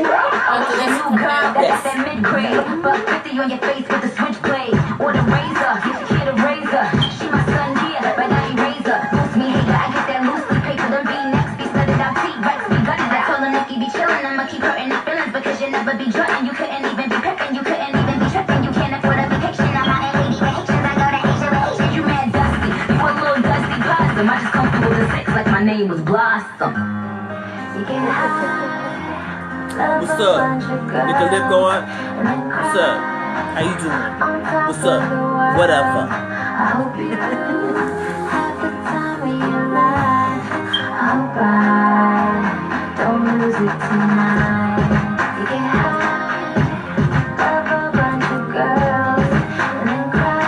[SPEAKER 6] That's that mid-grade. Buck 50 on your face with the switchblade. Or the razor, get your kid a razor. She my son here, but I ain't razor. Boost me hater, I get that loosely paper. Them V-necks be studded out T-Rex, be gutted. I told her Nikki be chillin', I'ma keep hurting the feelings. Because you never be drutting, you couldn't even be pippin', you couldn't even be trippin'. You can't afford a vacation, I'm out in lady vacations. I go to Asia with Asians. You mad dusty, you a little dusty blossom. I just come through with the six like my name was Blossom. You get high.
[SPEAKER 1] What's up? Get the lip going? What's up? How you doing? What's up? Whatever.
[SPEAKER 6] I hope you have the time of your life. Alright, don't lose it tonight. You get high, love a bunch of girls, and then cry.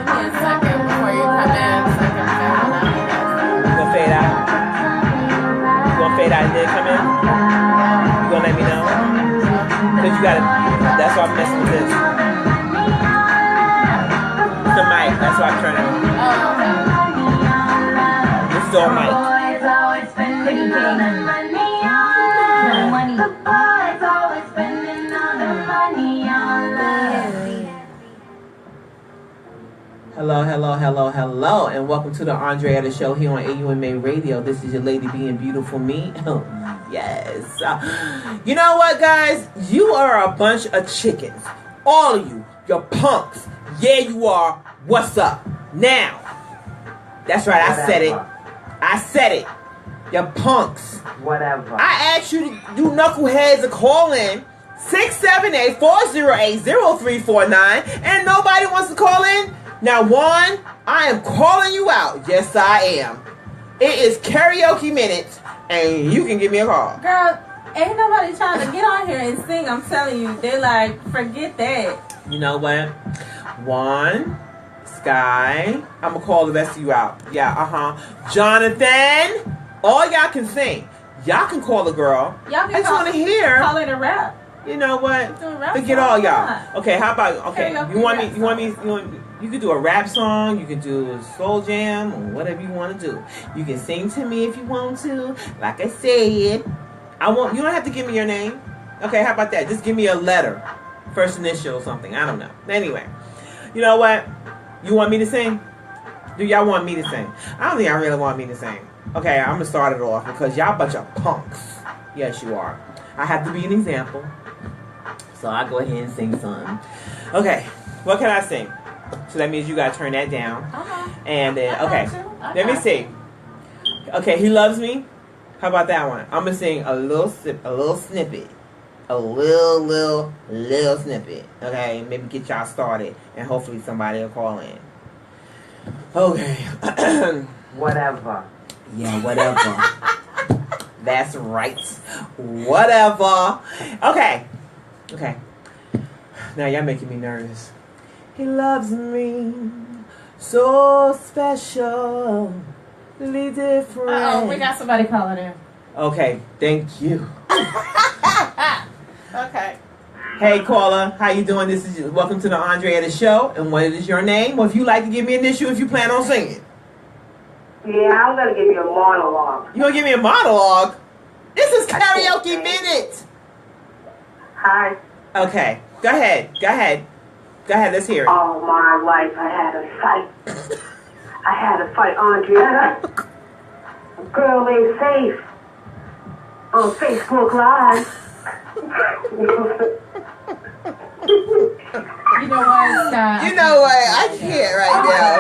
[SPEAKER 3] Give me a second before you come in so I can fade out.
[SPEAKER 1] You gonna fade out? You gonna fade out and then come in? You gonna let me know? Cause you gotta, that's why I'm messing with this. It's the mic, that's why I'm turning on.
[SPEAKER 3] Oh, okay.
[SPEAKER 1] This is all mic.
[SPEAKER 6] Boys always spending all the money on money. The boys always spending all the money on love.
[SPEAKER 1] Hello, and welcome to the Andretta Show here on AUMA Radio. This is your lady being beautiful me. Yes. You know what, guys? You are a bunch of chickens. All of you. You're punks. Yeah, you are. What's up? Now. That's right, I said it. I said it. You're punks.
[SPEAKER 2] Whatever.
[SPEAKER 1] I asked you to do knuckleheads to call in 678-408-0349 and nobody wants to call in. Now, Juan, I am calling you out. Yes, I am. It is karaoke minutes, and you can give me a call.
[SPEAKER 3] Girl, ain't nobody trying to get on here and sing. I'm telling you. They like, forget that.
[SPEAKER 1] You know what? Juan, Sky, I'm going to call the rest of you out. Yeah, Jonathan, all y'all can sing. Y'all can call a girl.
[SPEAKER 3] Y'all can
[SPEAKER 1] I just want to hear.
[SPEAKER 3] Call it a rap.
[SPEAKER 1] You know what?
[SPEAKER 3] Do a rap
[SPEAKER 1] Forget
[SPEAKER 3] song.
[SPEAKER 1] all y'all. Okay, how about, okay,
[SPEAKER 3] Karaoke
[SPEAKER 1] you
[SPEAKER 3] rap
[SPEAKER 1] want me, you could do a rap song, you could do a soul jam, or whatever you want to do. You can sing to me if you want to. Like I said, you don't have to give me your name. Okay, how about that? Just give me a letter. First initial or something. I don't know. Anyway, you know what? You want me to sing? Do y'all want me to sing? I don't think y'all really want me to sing. Okay, I'm going to start it off because y'all a bunch of punks. Yes, you are. I have to be an example. So I'll go ahead and sing something. Okay, what can I sing? So that means you got to turn that down. And then, okay, let me see. Okay, He Loves Me. How about that one? I'm going to sing a little snippet. A little snippet. Okay, maybe get y'all started. And hopefully somebody will call in. Okay.
[SPEAKER 2] Whatever.
[SPEAKER 1] Yeah, whatever. That's right. Whatever. Okay. Now y'all making me nervous. He loves me so special, really different.
[SPEAKER 3] Oh, we got somebody calling in.
[SPEAKER 1] Okay, thank you.
[SPEAKER 3] Okay.
[SPEAKER 1] Hey caller, how you doing? This is welcome to the Andretta Show. And what is your name? Well, if you like to give me an issue, if you plan on singing.
[SPEAKER 7] Yeah, I'm gonna give you a monologue.
[SPEAKER 1] You gonna give me a monologue? This is karaoke minute.
[SPEAKER 7] Hi.
[SPEAKER 1] Okay, go ahead. Let's hear it.
[SPEAKER 7] All my life I had a fight. I had to fight Andretta. A girl named Faith on Facebook Live.
[SPEAKER 3] You know what, Scott?
[SPEAKER 1] You know what? I can't right now.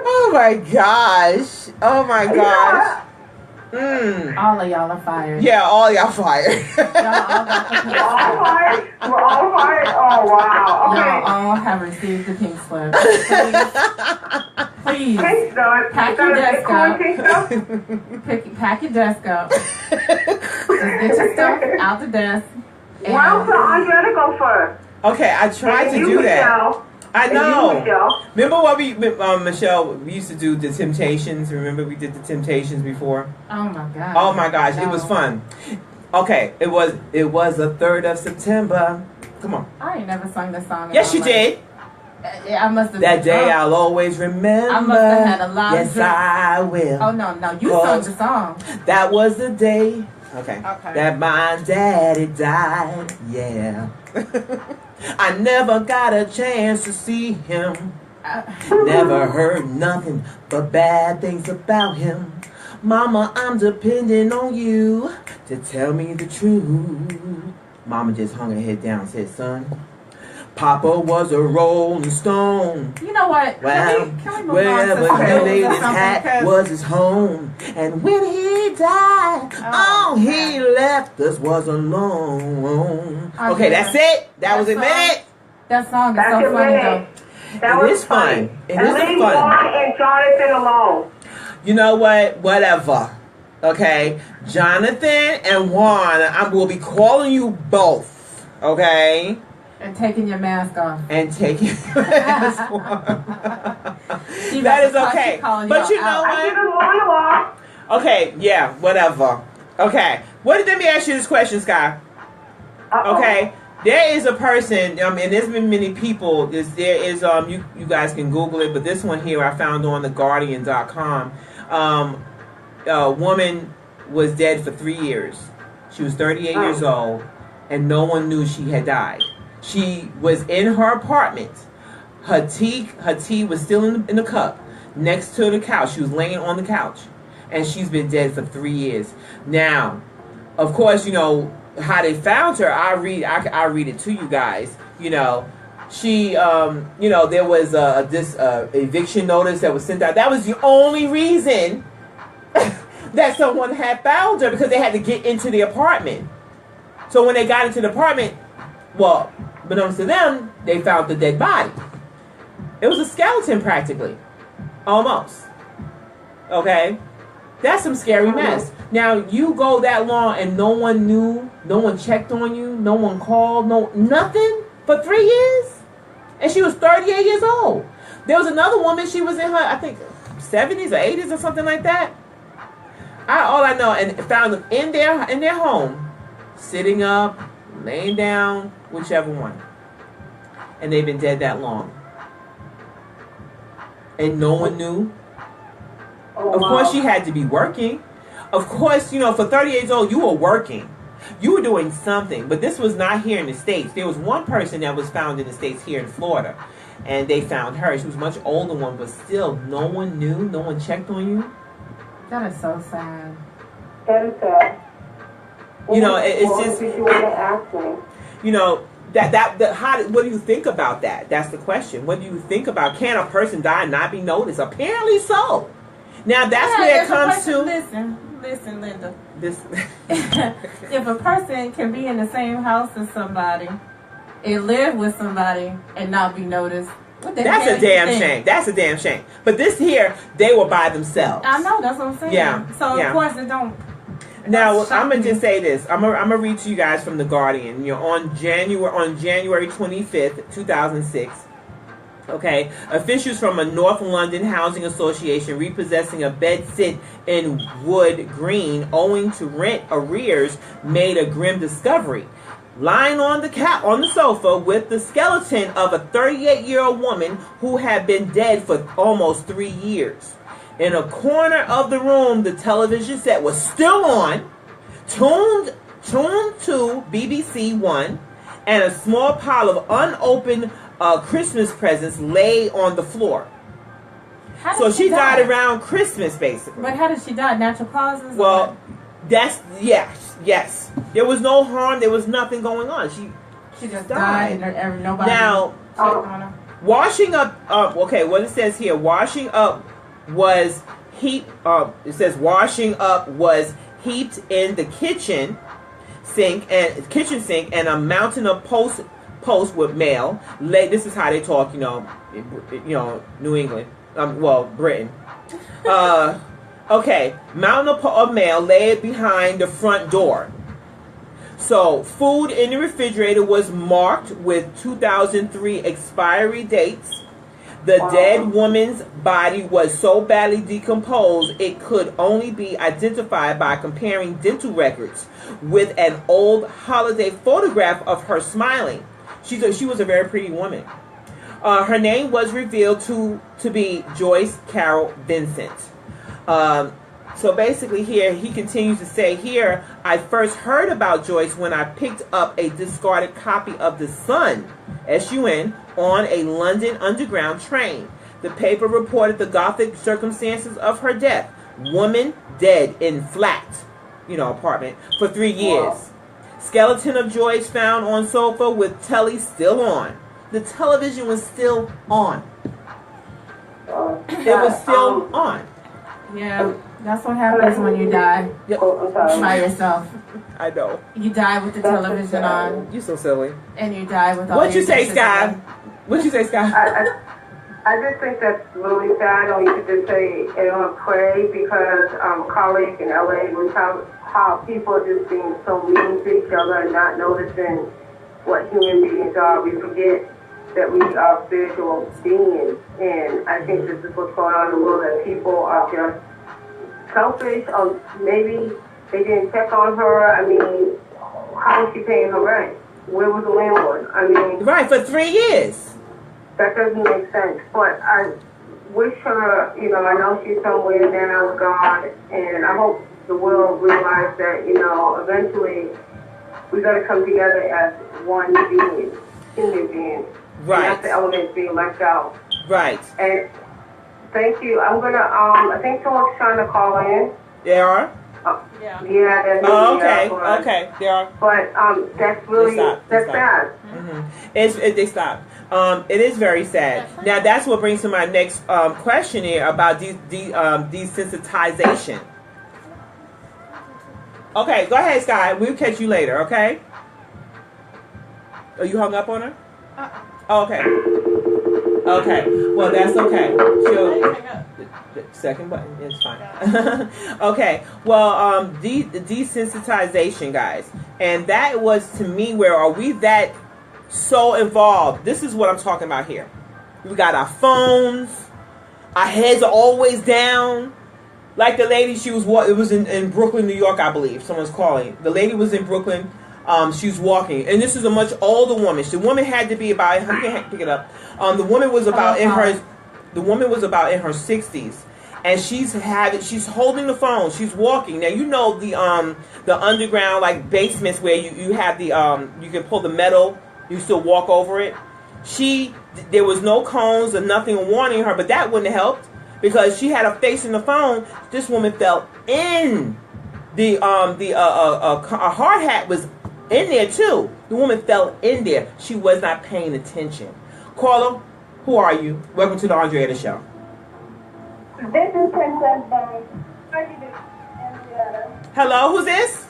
[SPEAKER 1] Oh my gosh.
[SPEAKER 3] All of y'all are fired.
[SPEAKER 1] Yeah, all y'all fired.
[SPEAKER 3] Y'all all got the pink
[SPEAKER 7] We're all
[SPEAKER 3] slip.
[SPEAKER 7] fired. We're all fired. Oh wow. Okay.
[SPEAKER 3] Y'all all have received the pink slip. Please.
[SPEAKER 7] Pink stuff.
[SPEAKER 3] Pack your desk up.
[SPEAKER 7] Pink stuff.
[SPEAKER 3] Pack your desk up. Just get your stuff out the desk.
[SPEAKER 7] Why don't Andretta go first?
[SPEAKER 1] Okay, I tried to do that.
[SPEAKER 7] Michelle.
[SPEAKER 1] I know.
[SPEAKER 7] And you, Michelle.
[SPEAKER 1] Remember what Michelle, we used to do the Temptations. Remember we did the Temptations before?
[SPEAKER 3] Oh my god.
[SPEAKER 1] Oh my gosh,
[SPEAKER 3] No.
[SPEAKER 1] It was fun. Okay, it was the 3rd of September. Come on.
[SPEAKER 3] I ain't never sung this song. in
[SPEAKER 1] Yes,
[SPEAKER 3] my
[SPEAKER 1] you
[SPEAKER 3] life.
[SPEAKER 1] did.
[SPEAKER 3] I must have.
[SPEAKER 1] That day I'll always remember.
[SPEAKER 3] I must have had a lot of
[SPEAKER 1] Yes,
[SPEAKER 3] drink.
[SPEAKER 1] I will.
[SPEAKER 3] Oh no, you sung the song.
[SPEAKER 1] That was the day. Okay.
[SPEAKER 3] Okay.
[SPEAKER 1] That my daddy died. Yeah. I never got a chance to see him. Never heard nothing but bad things about him. Mama, I'm depending on you to tell me the truth. Mama just hung her head down and said, son, Papa was a rolling stone.
[SPEAKER 3] You know what?
[SPEAKER 1] Well,
[SPEAKER 3] can we
[SPEAKER 1] wherever
[SPEAKER 3] move on to
[SPEAKER 1] he laid his hat
[SPEAKER 3] because
[SPEAKER 1] was his home. And when he died, all he left us was alone. Okay, that's it. That was a minute.
[SPEAKER 3] That song is
[SPEAKER 7] That's
[SPEAKER 3] so
[SPEAKER 7] a
[SPEAKER 3] funny
[SPEAKER 7] minute.
[SPEAKER 3] though.
[SPEAKER 7] That
[SPEAKER 1] It
[SPEAKER 7] was
[SPEAKER 1] is fun. It
[SPEAKER 7] And
[SPEAKER 1] is
[SPEAKER 7] leave
[SPEAKER 1] fun.
[SPEAKER 7] Juan and Jonathan alone.
[SPEAKER 1] You know what? Whatever. Okay? Jonathan and Juan, will be calling you both. Okay?
[SPEAKER 3] And taking your mask off.
[SPEAKER 1] And taking your mask off. That is okay. But you know
[SPEAKER 7] I give
[SPEAKER 1] what?
[SPEAKER 7] him monologue.
[SPEAKER 1] Okay, yeah, whatever. Okay. Let me ask you this question, Sky.
[SPEAKER 7] Uh-oh.
[SPEAKER 1] Okay. There is a person, and there's been many people. You guys can Google it, but this one here I found on theguardian.com. A woman was dead for 3 years. She was 38 years old, and no one knew she had died. She was in her apartment. Her tea was still in the cup next to the couch. She was laying on the couch, and she's been dead for 3 years. Now, of course, you know how they found her. I read it to you guys. You know, she, there was this eviction notice that was sent out. That was the only reason that someone had found her, because they had to get into the apartment. So when they got into the apartment, well, unbeknownst to them, they found the dead body. It was a skeleton, practically, almost. Okay. That's some scary mess. Now, you go that long and no one knew, no one checked on you, no one called, nothing for 3 years? And she was 38 years old. There was another woman, she was in her, I think, 70s or 80s or something like that. All I know, and found them in their home, sitting up, laying down, whichever one. And they've been dead that long. And no one knew. Of course, she had to be working. Of course, for 38 years old, you were working. You were doing something. But this was not here in the States. There was one person that was found in the States here in Florida. And they found her. She was a much older one, but still, no one knew. No one checked on you.
[SPEAKER 3] That is so sad.
[SPEAKER 7] That is sad.
[SPEAKER 1] It's just,
[SPEAKER 7] You want to ask me?
[SPEAKER 1] what do you think about that? That's the question. What do you think about, can a person die and not be noticed? Apparently so. Now that's where it comes to.
[SPEAKER 3] Listen, Linda.
[SPEAKER 1] This.
[SPEAKER 3] If a person can be in the same house as somebody and live with somebody and not be noticed,
[SPEAKER 1] that's a damn shame. That's a damn shame. But this here, they were by themselves.
[SPEAKER 3] I know, that's what I'm saying.
[SPEAKER 1] Yeah.
[SPEAKER 3] So of course it don't.
[SPEAKER 1] Now I'm gonna just say this. I'm gonna read to you guys from the Guardian. On January 25th, 2006. Okay, officials from a North London housing association repossessing a bedsit in Wood Green owing to rent arrears made a grim discovery. Lying on the sofa with the skeleton of a 38-year-old woman who had been dead for almost 3 years. In a corner of the room, the television set was still on, tuned to BBC One, and a small pile of unopened Christmas presents lay on the floor. So she died around Christmas, basically.
[SPEAKER 3] But how did she die? Natural causes?
[SPEAKER 1] Well, that's yes. There was no harm. There was nothing going on. She just died.
[SPEAKER 3] And nobody.
[SPEAKER 1] Now, washing up. Okay, what it says here, washing up was heaped. It says washing up was heaped in the kitchen sink and a mountain of posts with mail. This is how they talk, New England. Britain. Okay, mountain of mail laid behind the front door. So, food in the refrigerator was marked with 2003 expiry dates. The dead woman's body was so badly decomposed it could only be identified by comparing dental records with an old holiday photograph of her smiling. She was a very pretty woman. Her name was revealed to be Joyce Carol Vincent. So basically here, he continues to say here, I first heard about Joyce when I picked up a discarded copy of The Sun, S-U-N, on a London Underground train. The paper reported the gothic circumstances of her death. Woman dead in flat, apartment, for 3 years. Skeleton of Joyce found on sofa with telly still on. The television was still on. It was still on.
[SPEAKER 3] Yeah, that's what happens when you die by yourself.
[SPEAKER 1] I know.
[SPEAKER 3] You die with the television on.
[SPEAKER 1] You're so silly.
[SPEAKER 3] And you die with all
[SPEAKER 1] What you say, Sky?
[SPEAKER 3] on.
[SPEAKER 1] What you say, Sky?
[SPEAKER 7] I just think that's really sad, or you could just say, pray, because colleagues in LA was how people are just being so mean to each other and not noticing what human beings are. We forget that we are spiritual beings, and I think this is what's going on in the world, that people are just selfish, or maybe they didn't check on her. I mean, how is she paying her rent? Where was the landlord? I mean...
[SPEAKER 1] Right, for 3 years.
[SPEAKER 7] That doesn't make sense, but I wish her, I know she's somewhere now with God, and I hope the world realizes that, eventually we got to come together as one being, human beings.
[SPEAKER 1] Right.
[SPEAKER 7] Not the elements being left out.
[SPEAKER 1] Right.
[SPEAKER 7] And thank you. I'm going to, I think someone's trying to call in.
[SPEAKER 1] They are?
[SPEAKER 7] Yeah. Yeah.
[SPEAKER 1] Okay. Okay. They are.
[SPEAKER 7] But that's really, that's sad.
[SPEAKER 1] Mm-hmm. They stopped. It is very sad. Now that's what brings to my next question here about desensitization. Okay, go ahead, Sky. We'll catch you later. Okay. Oh, you hung up on her? Oh, okay. Okay. Well, that's okay. The second button is fine. Okay. Well, the desensitization, guys, and that was to me where are we that so involved? This is what I'm talking about here. We got our phones. Our heads are always down. Like the lady, it was in Brooklyn, New York, I believe. Someone's calling. The lady was in Brooklyn. She was walking, and this is a much older woman. The woman had to be about. I can't pick it up. The woman was about in her 60s, and she's holding the phone. She's walking. Now the underground like basements where you have the you can pull the metal. You still walk over it. There was no cones or nothing warning her, but that wouldn't have helped because she had her face in the phone. This woman fell in a hard hat was in there too. The woman fell in there. She was not paying attention. Caller, who are you? Welcome to the Andretta Show.
[SPEAKER 8] This is Princess Bone. How are you doing, Andretta?
[SPEAKER 1] Hello, who's this?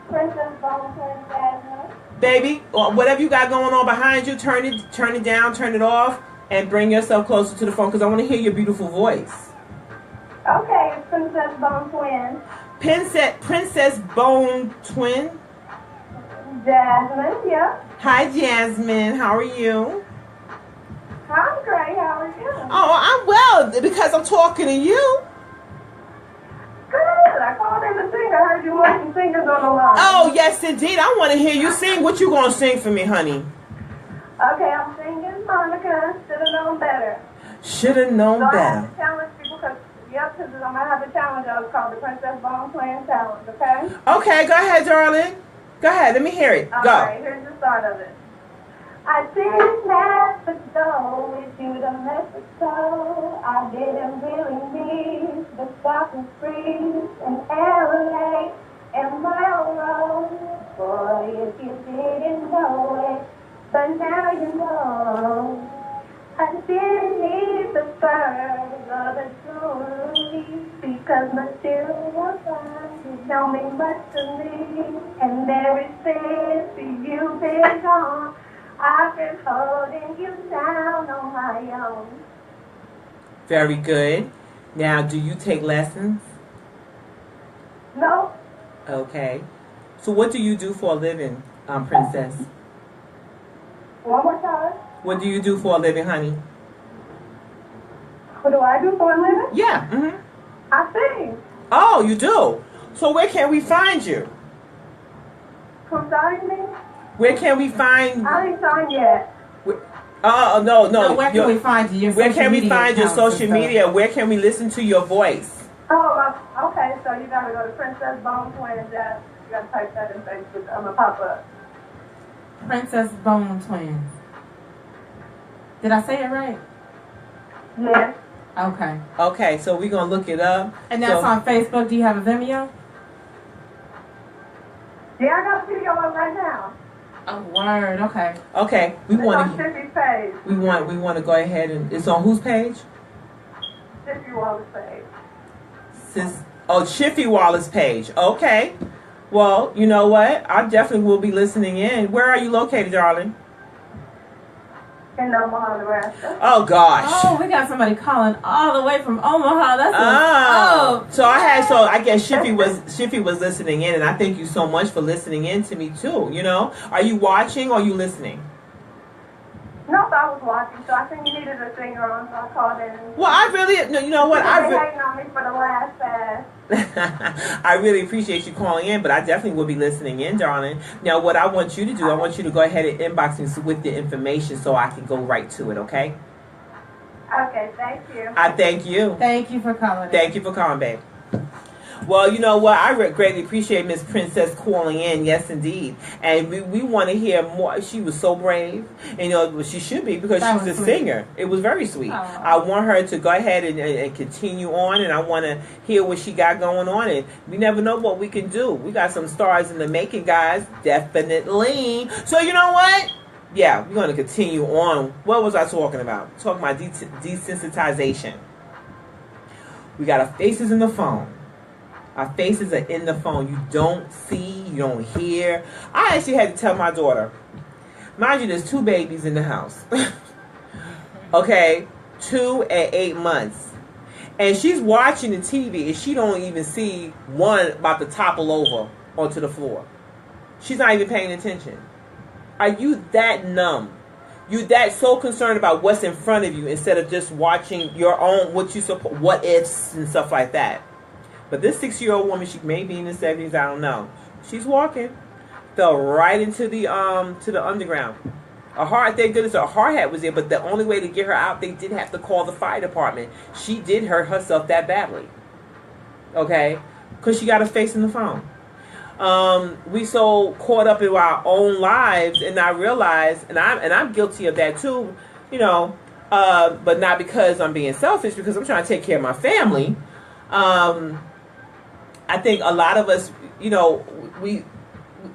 [SPEAKER 8] Princess Bone, Jasmine.
[SPEAKER 1] Baby, whatever you got going on behind you, turn it down, turn it off, and bring yourself closer to the phone because I want to hear your beautiful voice.
[SPEAKER 8] Okay, it's Princess Bone Twin.
[SPEAKER 1] Princess Bone Twin.
[SPEAKER 8] Jasmine, yeah.
[SPEAKER 1] Hi, Jasmine. How are you?
[SPEAKER 8] I'm great. How are you?
[SPEAKER 1] Oh, I'm well because I'm talking to you.
[SPEAKER 8] Good. I called in to sing. I heard you want some singers on the line.
[SPEAKER 1] Oh, yes, indeed. I want to hear you sing. What you going to sing for me, honey?
[SPEAKER 8] Okay, I'm singing Monica. Should have known better.
[SPEAKER 1] Should have known better.
[SPEAKER 8] I have to challenge people because I'm going to have a challenge. It's called the Princess Bone Playing Challenge, okay?
[SPEAKER 1] Okay, go ahead, darling. Go ahead. Let me hear it. Go.
[SPEAKER 8] All right, here's the start of it. I didn't have to go with you to Mexico. I didn't really need the fucking freeze in LA and Mile Road. Boy, if you didn't know it, but now you know. I didn't need the furs or the jewelry because my shoes were fine. You don't mean much to me, and ever since you've been gone, I've been holding you down on my own.
[SPEAKER 1] Very good. Now, do you take lessons?
[SPEAKER 8] No.
[SPEAKER 1] Okay. So what do you do for a living, Princess?
[SPEAKER 8] One more time.
[SPEAKER 1] What do you do for a living, honey?
[SPEAKER 8] What do I do for a living?
[SPEAKER 1] Yeah. Mm-hmm.
[SPEAKER 8] I sing.
[SPEAKER 1] Oh, you do? So where can we find you?
[SPEAKER 8] Come sign me?
[SPEAKER 1] Where can we find...
[SPEAKER 8] I ain't signed yet.
[SPEAKER 1] No.
[SPEAKER 3] So where can we find you?
[SPEAKER 1] Where can we find your social media? Where can we listen to your voice?
[SPEAKER 7] Oh, okay. So you gotta go to Princess Bone Twins. You gotta type that in Facebook. I'm gonna pop up.
[SPEAKER 3] Princess Bone Twins. Did I say it right?
[SPEAKER 7] Yes.
[SPEAKER 3] Okay.
[SPEAKER 1] Okay, so we're gonna look it up.
[SPEAKER 3] And that's on Facebook. Do you have a Vimeo?
[SPEAKER 7] Yeah, I got a video up right now.
[SPEAKER 3] Oh, word. Okay.
[SPEAKER 1] Okay,
[SPEAKER 7] It's on Tiffy's page.
[SPEAKER 1] we want to go ahead and it's on whose page?
[SPEAKER 7] Tiffy Wallace page.
[SPEAKER 1] Chiffy Wallace page. Okay. Well, you know what? I definitely will be listening in. Where are you located, darling?
[SPEAKER 7] In Omaha, Nebraska.
[SPEAKER 1] Oh gosh.
[SPEAKER 3] Oh, we got somebody calling all the way from Omaha. That's
[SPEAKER 1] So I guess Shiffy was listening in, and I thank you so much for listening in to me too. You know, are you watching or are you listening?
[SPEAKER 7] No, I was watching, so I think you needed a singer on, so I called in.
[SPEAKER 1] Well, I really, you know what?
[SPEAKER 7] They've been hating on me for the last fast.
[SPEAKER 1] I really appreciate you calling in, but I definitely will be listening in, darling. Now, what I want you to do, I want you to go ahead and inbox me with the information so I can go right to it, okay?
[SPEAKER 7] Okay, thank you.
[SPEAKER 1] I thank you.
[SPEAKER 3] Thank you for calling.
[SPEAKER 1] Thank you for calling, babe. Well, you know what? I greatly appreciate Miss Princess calling in. Yes, indeed. And we want to hear more. She was so brave. And, you know, she should be because she's a singer. It was very sweet.
[SPEAKER 3] Aww.
[SPEAKER 1] I want her to go ahead and continue on. And I want to hear what she got going on. And we never know what we can do. We got some stars in the making, guys. Definitely. So, you know what? Yeah, we're going to continue on. What was I talking about? Talking about desensitization. We got our faces in the phone. Our faces are in the phone. You don't see, you don't hear. I actually had to tell my daughter. Mind you, there's 2 babies in the house. Okay? 2 and 8 months. And she's watching the TV and she don't even see one about to topple over onto the floor. She's not even paying attention. Are you that numb? You that so concerned about what's in front of you instead of just watching your own, what ifs and stuff like that? But this 6-year-old woman, she may be in the 70s, I don't know. She's walking, fell right into the underground. Thank goodness her hard hat was there, but the only way to get her out, they did have to call the fire department. She did hurt herself that badly. Okay? Because she got her face in the phone. We so caught up in our own lives and not realize, and I'm guilty of that too, you know, but not because I'm being selfish, because I'm trying to take care of my family. I think a lot of us, you know,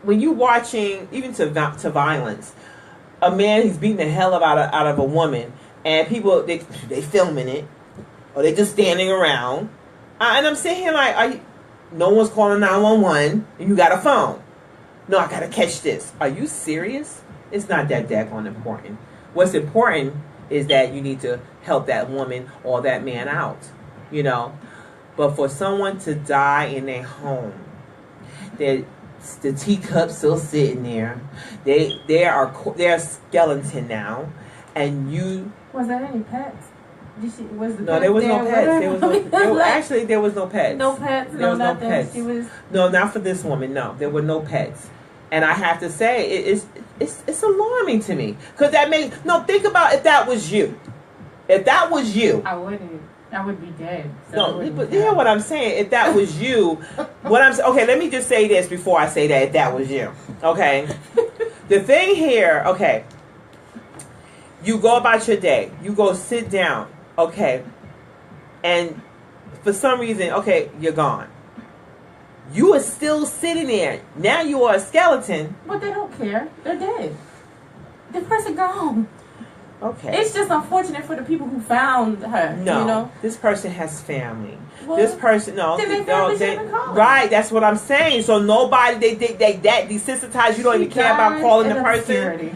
[SPEAKER 1] when you watching even to violence, a man he's beating the hell out of a woman, and people they filming it, or they just standing around, and I'm sitting here like, no one's calling 911, and you got a phone. No, I gotta catch this. Are you serious? It's not that daggone important. What's important is that you need to help that woman or that man out, you know. But for someone to die in their home, the teacups still sitting there. They're a skeleton now, and you.
[SPEAKER 3] Was there any pets?
[SPEAKER 1] No, there was no pets. Actually, there was no pets.
[SPEAKER 3] No pets.
[SPEAKER 1] There was
[SPEAKER 3] nothing.
[SPEAKER 1] No pets. No, not for this woman. No, there were no pets. And I have to say, it's alarming to me, because think about if that was you. If that was you,
[SPEAKER 3] I wouldn't. I would be dead.
[SPEAKER 1] So no, but you hear what I'm saying? If that was you, okay, let me just say this before I say that. If that was you, okay, the thing here, okay, you go about your day, you go sit down, okay, and for some reason, okay, you're gone. You are still sitting there. Now you are a skeleton.
[SPEAKER 3] But they don't care. They're dead. The person gone.
[SPEAKER 1] Okay.
[SPEAKER 3] It's just unfortunate for the people who found her.
[SPEAKER 1] No,
[SPEAKER 3] you know?
[SPEAKER 1] This person has family.
[SPEAKER 3] Well,
[SPEAKER 1] this person,
[SPEAKER 3] right.
[SPEAKER 1] That's what I'm saying. So nobody, they that desensitized. You don't even care about calling the person.
[SPEAKER 3] Obscurity.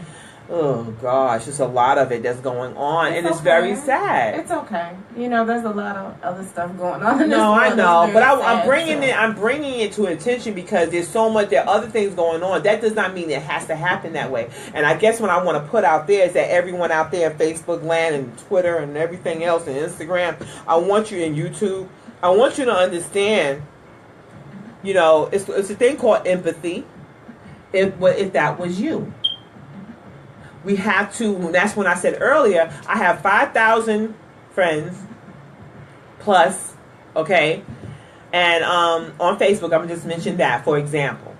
[SPEAKER 1] Oh gosh, there's a lot of it that's going on, and it's very sad.
[SPEAKER 3] It's okay. You know, there's a lot of other stuff going on.
[SPEAKER 1] No, I know, but I'm bringing it to attention because there's so much. There are other things going on. That does not mean it has to happen that way. And I guess what I want to put out there is that everyone out there in Facebook land and Twitter and everything else and Instagram, I want you in YouTube. I want you to understand. You know, it's a thing called empathy. If that was you. we have to, that's when I said earlier, I have 5,000 friends plus, okay? And on Facebook, I'm just mention that, for example.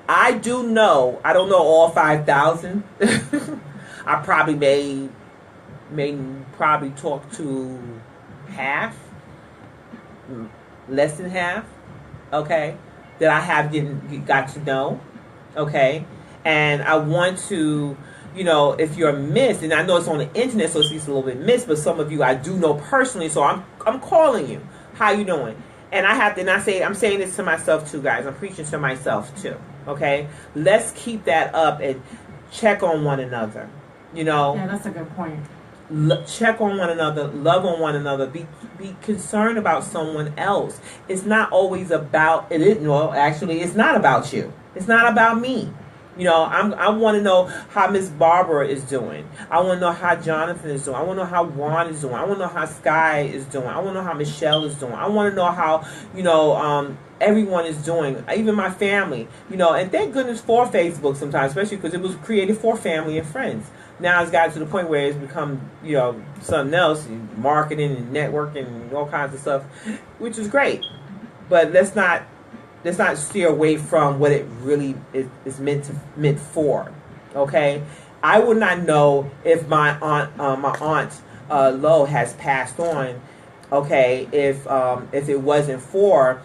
[SPEAKER 1] I don't know all 5,000. I probably may probably talk to half, less than half, okay, that I got to know, okay? And I want to, if you're missed, and I know it's on the internet, so it's a little bit missed, but some of you I do know personally, so I'm calling you. How you doing? And I'm saying this to myself too, guys. I'm preaching to myself too, okay? Let's keep that up and check on one another,
[SPEAKER 3] Yeah, that's a good point.
[SPEAKER 1] Check on one another, love on one another, be concerned about someone else. It's not always about it. Well, actually, it's not about you. It's not about me. I want to know how Miss Barbara is doing. I want to know how Jonathan is doing. I want to know how Juan is doing. I want to know how Sky is doing. I want to know how Michelle is doing. I want to know how everyone is doing, even my family. And thank goodness for Facebook sometimes, especially because it was created for family and friends. Now it's gotten to the point where it's become, something else, marketing and networking and all kinds of stuff, which is great. But let's not steer away from what it really is meant for. Okay, I would not know if my aunt Lo has passed on. Okay, if it wasn't for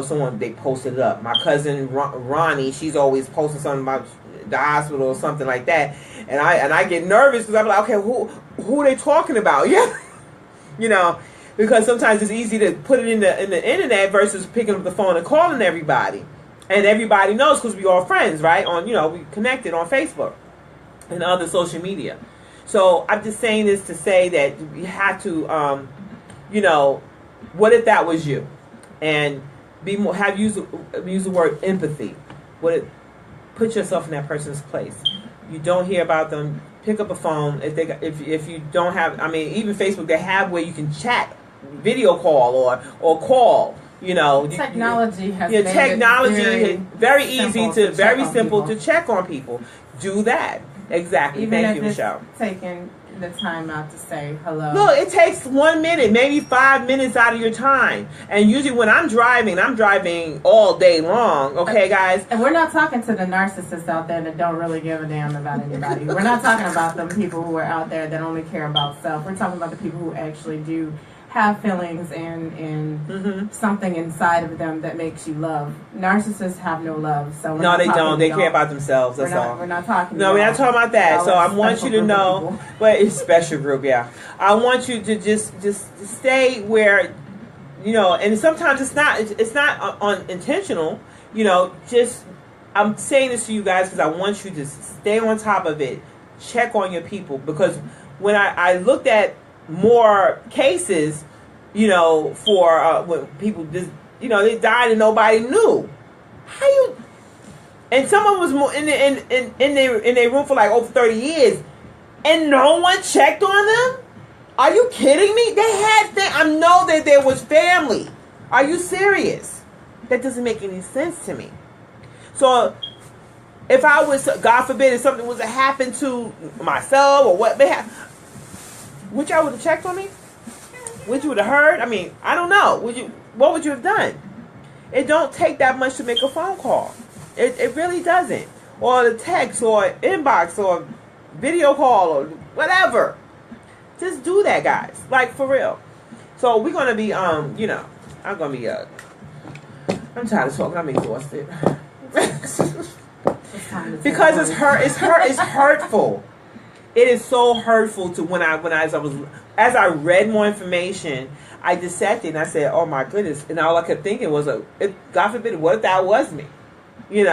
[SPEAKER 1] someone, they posted it up. My cousin Ronnie, she's always posting something about the hospital or something like that, and I get nervous because I'm like, okay, who are they talking about? Yeah, because sometimes it's easy to put it in the internet versus picking up the phone and calling everybody, and everybody knows because we all friends, right? We connected on Facebook and other social media. So I'm just saying this to say that we have to, what if that was you, and use the word empathy. Put yourself in that person's place. You don't hear about them. Pick up a phone if you don't have. Even Facebook, they have where you can chat, video call or call.
[SPEAKER 3] Technology has made
[SPEAKER 1] it very easy to very simple
[SPEAKER 3] to
[SPEAKER 1] check on people. Do that exactly.
[SPEAKER 3] Even
[SPEAKER 1] Thank
[SPEAKER 3] if
[SPEAKER 1] you, Michelle.
[SPEAKER 3] Taking the time out to say hello.
[SPEAKER 1] Look, it takes 1 minute, maybe 5 minutes out of your time. And usually when I'm driving all day long. Okay, guys?
[SPEAKER 3] And we're not talking to the narcissists out there that don't really give a damn about anybody. We're not talking about the people who are out there that only care about self. We're talking about the people who actually do have feelings and something inside of them that makes you love. Narcissists have no love. So
[SPEAKER 1] no, they don't. They care about themselves. That's all.
[SPEAKER 3] We're not talking.
[SPEAKER 1] No, we're not talking about that. So I want you to know, but it's special group. Yeah, I want you to just stay where, and sometimes it's not unintentional. I'm saying this to you guys because I want you to stay on top of it. Check on your people, because when I looked at more cases, for when people just, they died and nobody knew. How you? And some of them was more in their room for like over 30 years, and no one checked on them. Are you kidding me? They had. I know that there was family. Are you serious? That doesn't make any sense to me. So, if I was, God forbid, if something was to happen to myself or what, would y'all would have checked on me? Would you would have heard? I don't know. What would you have done? It don't take that much to make a phone call. It really doesn't. Or the text or inbox or video call or whatever. Just do that, guys. Like, for real. So we're gonna be I'm gonna be I'm tired of talking. I'm exhausted. Because it's hurtful. It is so hurtful to as I read more information, I just sat there and I said, oh my goodness. And all I kept thinking was, God forbid, what if that was me? And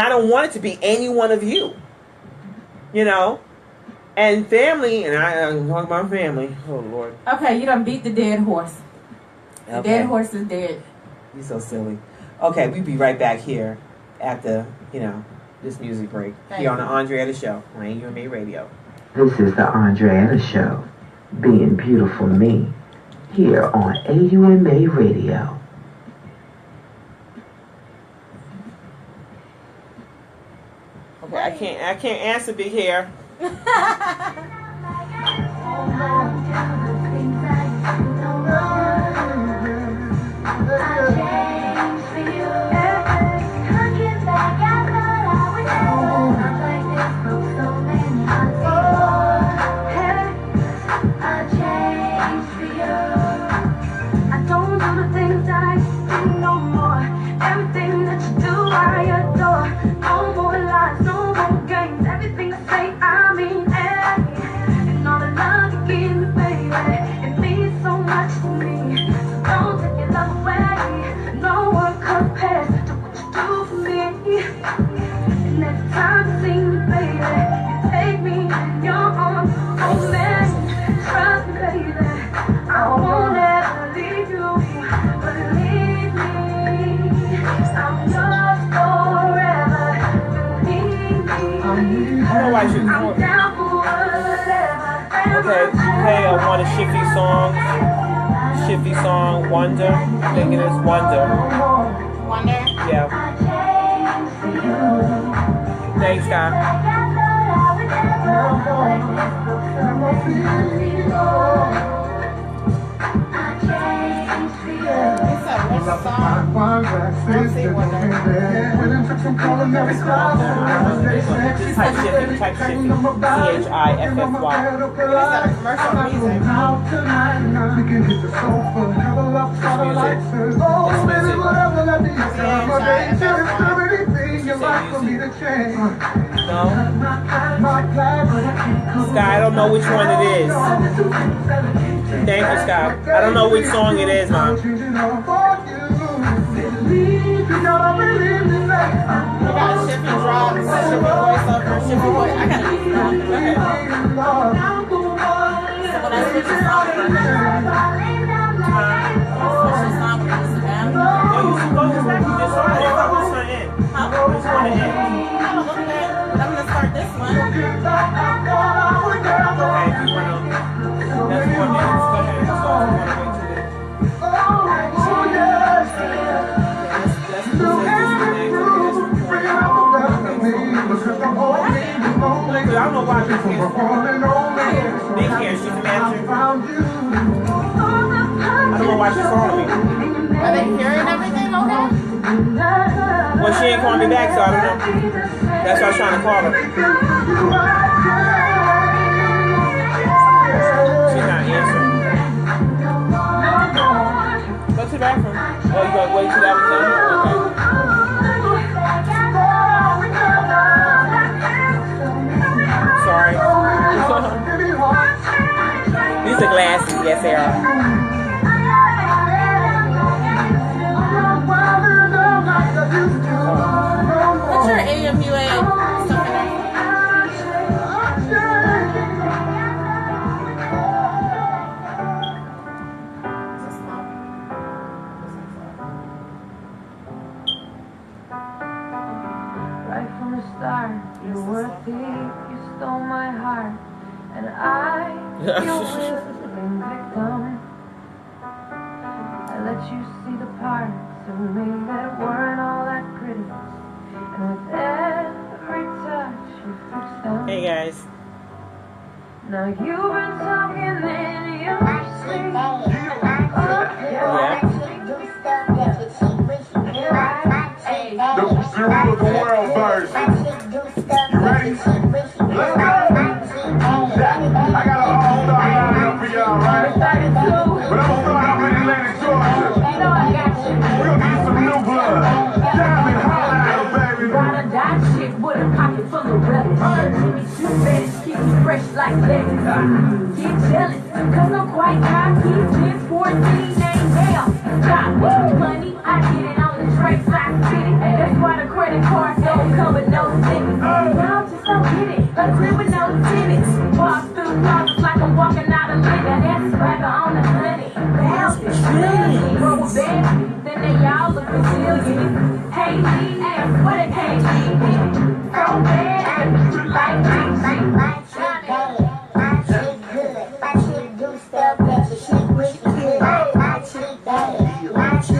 [SPEAKER 1] I don't want it to be any one of you. And family, and I'm talking about family. Oh Lord.
[SPEAKER 3] Okay, you done beat the dead horse. The dead horse is dead.
[SPEAKER 1] You're so silly. Okay, we'll be right back here after, this music break. Here on the Andretta Show on AUMA Radio.
[SPEAKER 2] This is the Andretta Show, being beautiful me, here on AUMA Radio.
[SPEAKER 1] Okay, I can't answer, big hair. Okay, I want a Shiffy song. Shiffy song, Wonder. I think it is Wonder.
[SPEAKER 3] Wonder?
[SPEAKER 1] Yeah. Thanks, guy. Type Shiffy. C-H-I-F-F-Y.
[SPEAKER 3] Commercial music.
[SPEAKER 1] No? Sky, I don't know which one it is. Thank you, Sky. I don't know which song it is, Mom.
[SPEAKER 3] We got Shippy drops, Shippy voiceover, Shippy voice. I gotta use that. Okay. So when I switch the song for her, switch the song for Instagram.
[SPEAKER 1] No, you should go to that. You just saw it. It's almost going to end.
[SPEAKER 3] Huh?
[SPEAKER 1] It's going to end.
[SPEAKER 3] I haven't looked at it, but I'm gonna start this one.
[SPEAKER 1] Okay, if you want to. That's 4 minutes. Go ahead. So I want to wait till it. I don't know why this is big hair. She's a manager. I don't know why she's calling me.
[SPEAKER 3] Are they hearing everything okay?
[SPEAKER 1] Well, she ain't calling me back, so I don't know. That's why I was trying to call her. She's not answering. Go to the bathroom. Oh, you gotta wait till that was done? Okay. Sorry. These are glasses, yes they are.
[SPEAKER 3] What's your AMUA stuff in there?
[SPEAKER 6] Right from the start, you were a thief, you stole my heart, and I, your willing victim. I let you see the parts of me that weren't all that pretty, and with every touch you fixed them.
[SPEAKER 1] Hey guys.
[SPEAKER 6] Now you've been talking in your sleep.
[SPEAKER 9] The zero to the world version. You ready? Let's go. I got a all-star lineup for y'all, right? But I'm gonna start off in Atlanta, Georgia. We're gonna get some new blood. Diamond Hollow, baby.
[SPEAKER 6] Ride or die chick with a pocket full of relics. You better keep me fresh like lettuce. Get jealous, cause I'm quite cocky. Just 14 ain't down. Got money, I get it on the trace, I get it. That's why the credit cards don't come with no tickets. Y'all just don't get it, a crib with no tenants. Walk through closets like I'm walking out of liquor. That's swagger on the honey. Bounce, grow a bed, then they all look resilient. Hey, Lee, ass, what a KG. So bad, like
[SPEAKER 9] My chick do stuff that your chick wish you could. My chick bad, my chick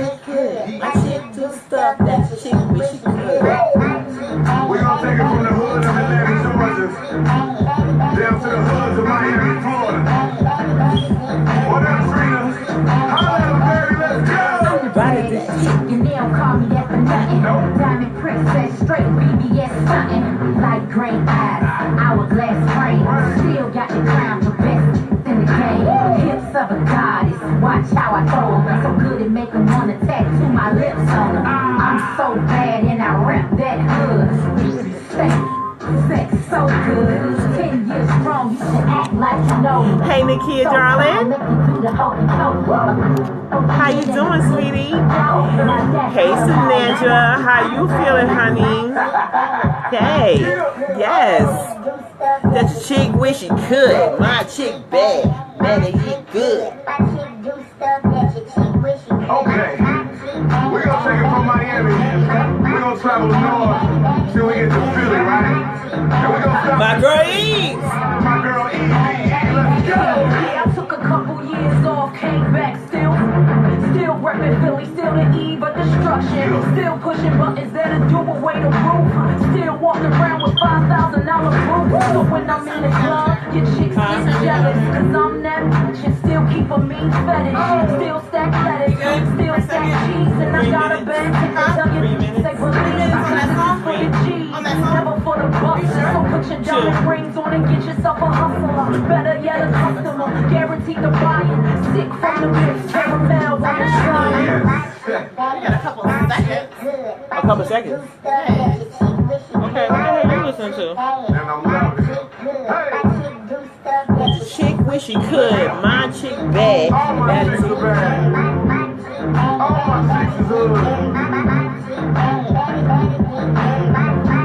[SPEAKER 6] frontin'. Diamond princess, straight BBS stuntin'. Light green eyes, hourglass frame. Still got the crown for best in the game. Hips of a goddess, watch how I throw 'em. So good it make 'em wanna tattoo my lips on 'em. I'm so bad and I rep that hood. Sex so good. 10 years strong, you should act like you know.
[SPEAKER 1] Hey, Nakia, darling. How you doing, sweetie? Hey, Samantha. How you feeling, honey? Hey. Yes. That chick wish she could. My chick bad. Better get good.
[SPEAKER 9] Okay. We're gonna take it from Miami. We're gonna travel north till we get to Philly, right? And we're gonna stop.
[SPEAKER 1] My girl Eve.
[SPEAKER 9] My girl Eve. Let's go.
[SPEAKER 6] Yeah, I took a couple years off, came back still reppin' Philly, still the eve of destruction. Still pushing buttons that'll do away the roof. Still walking around with $5,000 proof. So when I'm in the club, your chicks get jealous. Cause I'm that bitch and still keep a mean fetish. Still stack lettuce, still stack cheese. And I got a bag to tell you, say believe. For the G's, never for the bucks. So put your diamond rings on and get yourself a hustler. Better yet a customer, guaranteed to buy it. Sick from the mix, caramel on the side.
[SPEAKER 3] We got a couple of seconds.
[SPEAKER 1] A couple seconds. Okay, what the hell are you listening to?
[SPEAKER 9] And I'm loving it. Hey.
[SPEAKER 1] Chick wish she could. My chick bad.
[SPEAKER 9] All my chicks are bad. All my chicks is hood.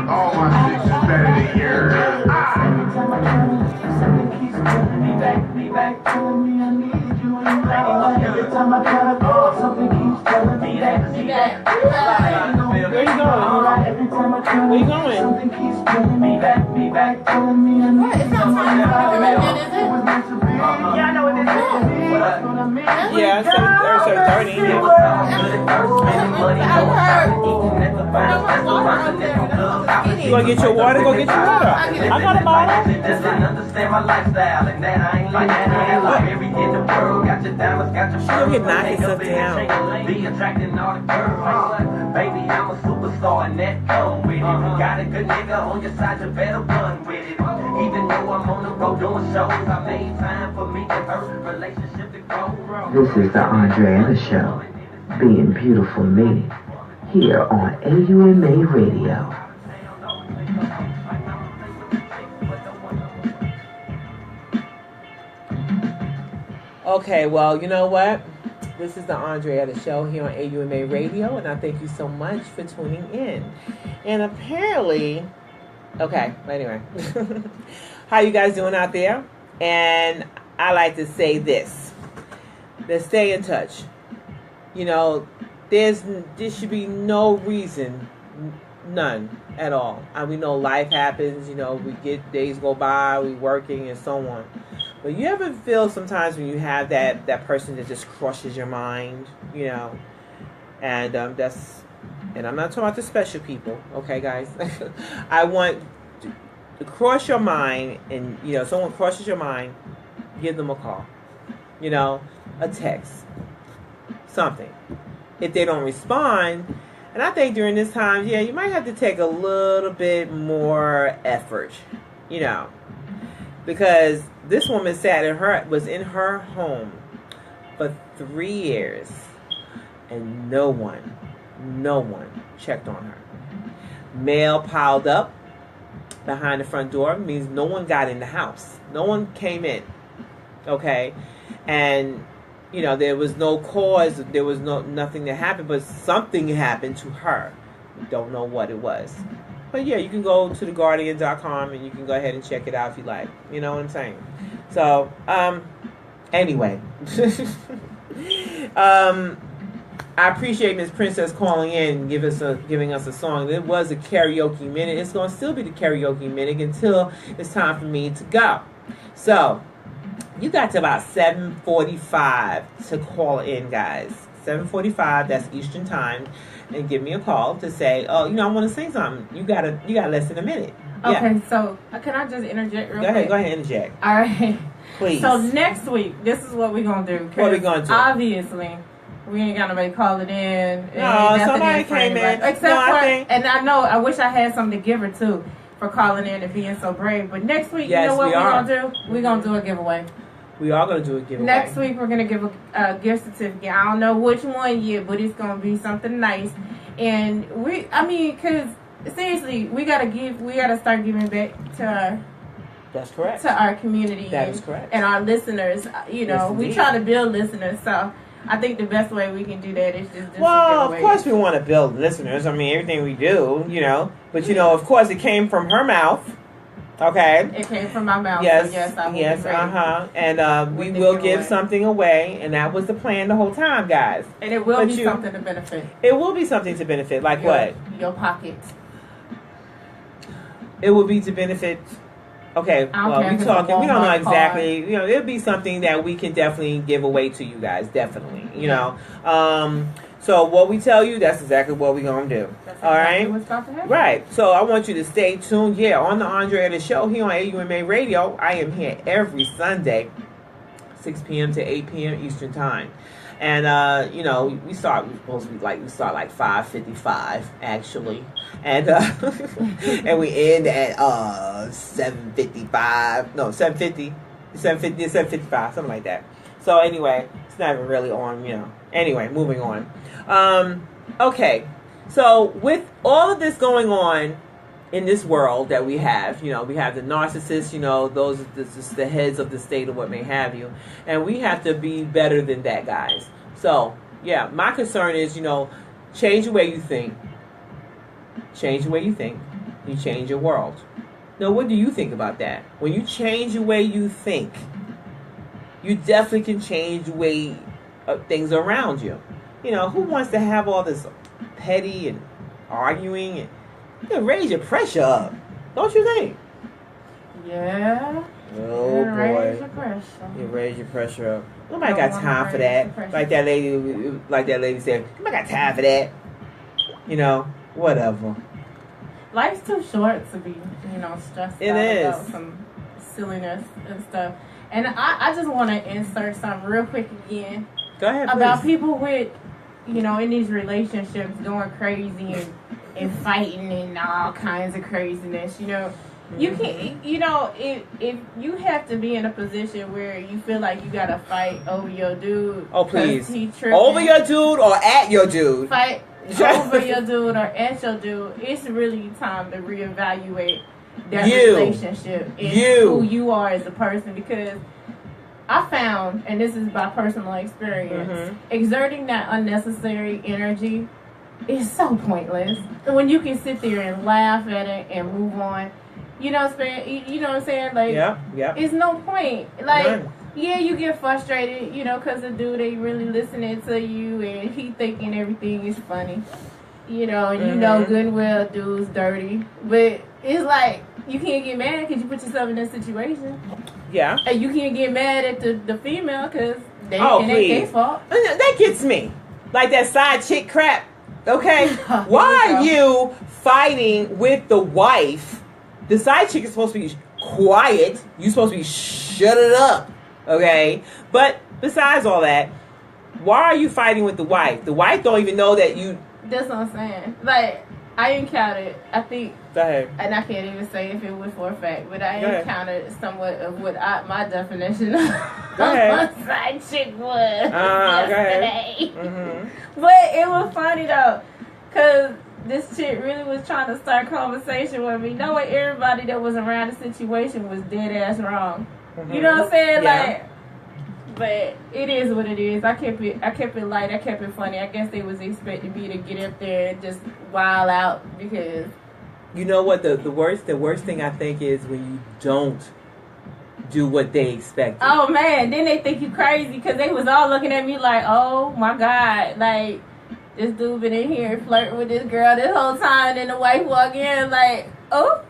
[SPEAKER 9] All my chicks is better than yours.
[SPEAKER 5] Every time I cut up, something keeps telling me that.
[SPEAKER 1] Where you going?
[SPEAKER 5] Every time I cut
[SPEAKER 1] Where you going?
[SPEAKER 5] something keeps pulling me back, telling me I need
[SPEAKER 3] It's not like that. Is it?
[SPEAKER 6] Yeah, I know what this is.
[SPEAKER 1] Yeah, 7:30. You gonna get your water? Go get your water. I got a bottle.
[SPEAKER 5] Understand my lifestyle, and that I ain't like that. I like every in the world. Got your diamonds, got your
[SPEAKER 1] Go get knocking stuff down.
[SPEAKER 5] Be attracting all the girls. Baby, I'm a superstar, and that come with it. Got a good nigga on your side, you better run with it. Even though I'm on the road doing shows, I made time for me and her relationship to grow.
[SPEAKER 2] This is the Andretta Show, being beautiful me, here on AUMA Radio.
[SPEAKER 1] Okay, well, you know what? This is the Andretta Show here on AUMA Radio, and I thank you so much for tuning in. And apparently, okay, anyway, how you guys doing out there? And I like to say this: let's stay in touch. You know, there should be no reason, none at all. And we know life happens. You know, we get days go by, we working and so on. But you ever feel sometimes when you have that person that just crushes your mind, you know, and I'm not talking about the special people, okay, guys. I want to cross your mind, and you know, someone crushes your mind, give them a call, you know, a text, something. If they don't respond, and I think during this time, yeah, you might have to take a little bit more effort, you know. Because this woman was in her home for 3 years, and no one checked on her. Mail piled up behind the front door means no one got in the house. No one came in. Okay, and you know there was no cause. There was nothing that happened, but something happened to her. We don't know what it was. But yeah, you can go to theguardian.com and you can go ahead and check it out if you like. You know what I'm saying? So, anyway. I appreciate Miss Princess calling in and giving us a song. It was a karaoke minute. It's going to still be the karaoke minute until it's time for me to go. So, you got to about 7:45 to call in, guys. 7:45, that's Eastern time. And give me a call to say, oh, you know, I want to sing something. You got less than a minute.
[SPEAKER 3] Okay, so can I just interject real quick?
[SPEAKER 1] Go ahead, interject.
[SPEAKER 3] All right.
[SPEAKER 1] Please.
[SPEAKER 3] So next week, this is what we're going to do.
[SPEAKER 1] What are we going to do?
[SPEAKER 3] Obviously, We ain't got nobody calling in.
[SPEAKER 1] No, somebody came in.
[SPEAKER 3] Except for, and I know, I wish I had something to give her too for calling in and being so brave. But next week, you know what we're going to do? We're going to do a giveaway.
[SPEAKER 1] We are going to do a giveaway.
[SPEAKER 3] Next week, we're going to give a gift certificate. I don't know which one yet, but it's going to be something nice. And because seriously, we got to start giving back to our...
[SPEAKER 1] That's correct.
[SPEAKER 3] To our community.
[SPEAKER 1] That is correct.
[SPEAKER 3] And our listeners. You know, we try to build listeners, so I think the best way we can do that is just do
[SPEAKER 1] of course we want to build listeners. I mean, everything we do, you know. But, you know, of course, it came from her mouth. Okay?
[SPEAKER 3] It came from my mouth.
[SPEAKER 1] Yes,
[SPEAKER 3] so yes, I will
[SPEAKER 1] yes, And we will give something away. And that was the plan the whole time, guys.
[SPEAKER 3] And it will be something to benefit.
[SPEAKER 1] It will be something to benefit. Like what?
[SPEAKER 3] Your pockets.
[SPEAKER 1] It will be to benefit... Okay, well, we don't know exactly. You know, it'll be something that we can definitely give away to you guys. Definitely, you know. So what we tell you, that's exactly what we're gonna do.
[SPEAKER 3] That's
[SPEAKER 1] all right,
[SPEAKER 3] what's about to happen.
[SPEAKER 1] Right. So I want you to stay tuned. Yeah, on the Andretta Show here on AUMA Radio. I am here every Sunday, 6 p.m. to 8 p.m. Eastern Time. And, you know, we start like 5:55 actually. And and we end at 7:55. No, 7:50. 7:55, something like that. So anyway, it's not even really on, you know. Anyway, moving on. Okay. So with all of this going on in this world that we have, you know, we have the narcissists, you know, those are just the heads of the state or what may have you. And we have to be better than that, guys. So, yeah, my concern is, you know, change the way you think. Change the way you think. You change your world. Now, what do you think about that? When you change the way you think, you definitely can change the way things around you. You know, who wants to have all this petty and arguing and raise your pressure up, don't you think?
[SPEAKER 3] Yeah.
[SPEAKER 1] Oh boy.
[SPEAKER 3] Raise your pressure.
[SPEAKER 1] You raise your pressure up. Nobody got time for that. Like that lady said, nobody got time for that. You know, whatever.
[SPEAKER 3] Life's too short to be, you know, stressed out about some silliness and stuff. And I just want to insert something real quick again.
[SPEAKER 1] Go ahead, please.
[SPEAKER 3] About people with, you know, in these relationships going crazy and fighting and all kinds of craziness, you know. You can't, you know, if you have to be in a position where you feel like you gotta fight over your dude.
[SPEAKER 1] Oh, please.
[SPEAKER 3] He tripping,
[SPEAKER 1] over your dude or at your dude?
[SPEAKER 3] Fight over your dude or at your dude. It's really time to reevaluate that relationship and who you are as a person, because I found, and this is by personal experience, exerting that unnecessary energy is so pointless. When you can sit there and laugh at it and move on. You know what I'm saying? Like, it's no point. Like, yeah, you get frustrated, you know, because the dude ain't really listening to you and he thinking everything is funny. You know, and you know good and well dude's dirty. But it's like, you can't get mad because you put yourself in that situation. Yeah. And you can't get mad at the female because it ain't their fault.
[SPEAKER 1] That gets me. Like that side chick crap. Okay? Why are you fighting with the wife? The side chick is supposed to be quiet. You're supposed to be shut it up. Okay? But besides all that, why are you fighting with the wife? The wife don't even know that you...
[SPEAKER 3] That's what I'm saying. Like, I encountered, I think...
[SPEAKER 1] Go ahead.
[SPEAKER 3] And I can't even say if it was for a fact, but I encountered somewhat of what my definition of a side chick was yesterday. But it was funny, though, because... this chick really was trying to start conversation with me, knowing everybody that was around the situation was dead ass wrong. You know what I'm saying? Like, but it is what it is. I kept it light. I kept it funny. I guess they was expecting me to get up there and just wild out because.
[SPEAKER 1] You know what the worst thing I think is when you don't do what they expect.
[SPEAKER 3] Oh man, then they think you crazy because they was all looking at me like, oh my god, like. This dude been in here flirting with this girl this whole time, and then the wife walk in like, oh.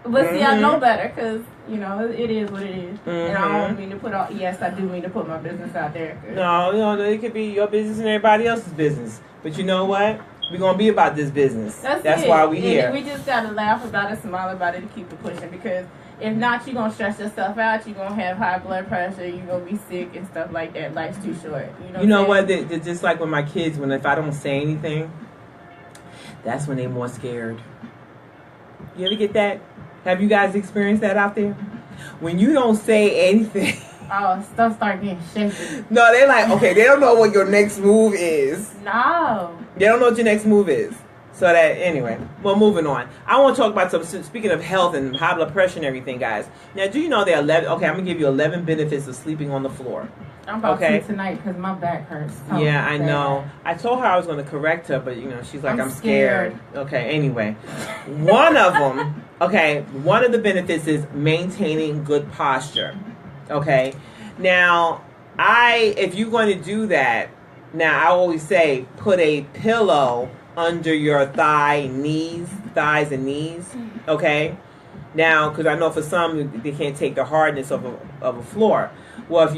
[SPEAKER 3] But see, I know better because, you know, it is what it is. And I don't mean to I do mean to put my business out there.
[SPEAKER 1] No, it could be your business and everybody else's business. But you know what? We're going to be about this business. That's why we're here.
[SPEAKER 3] We just got to laugh about it, smile about it, and keep it pushing because If not, you're going to stress yourself out. You're going to have high blood pressure. You're going to be sick and stuff like that. Life's too short.
[SPEAKER 1] You know what? They're just like with my kids, if I don't say anything, that's when they're more scared. You ever get that? Have you guys experienced that out there? When you don't say anything.
[SPEAKER 3] Oh, stuff start getting shaky.
[SPEAKER 1] No, they're like, okay, they don't know what your next move is.
[SPEAKER 3] No.
[SPEAKER 1] They don't know what your next move is. So that, anyway, well, moving on. I want to talk about speaking of health and high blood pressure and everything, guys. Now, do you know there are 11, okay, I'm going to give you 11 benefits of sleeping on the floor.
[SPEAKER 3] I'm about to tonight because my back hurts. So
[SPEAKER 1] yeah, I know. I told her I was going to correct her, but, she's like, I'm scared. Okay, anyway. One of them, one of the benefits is maintaining good posture. Okay? Now, if you're going to do that, now I always say put a pillow under your thighs and knees, okay? Now, because I know for some, they can't take the hardness of a floor. Well,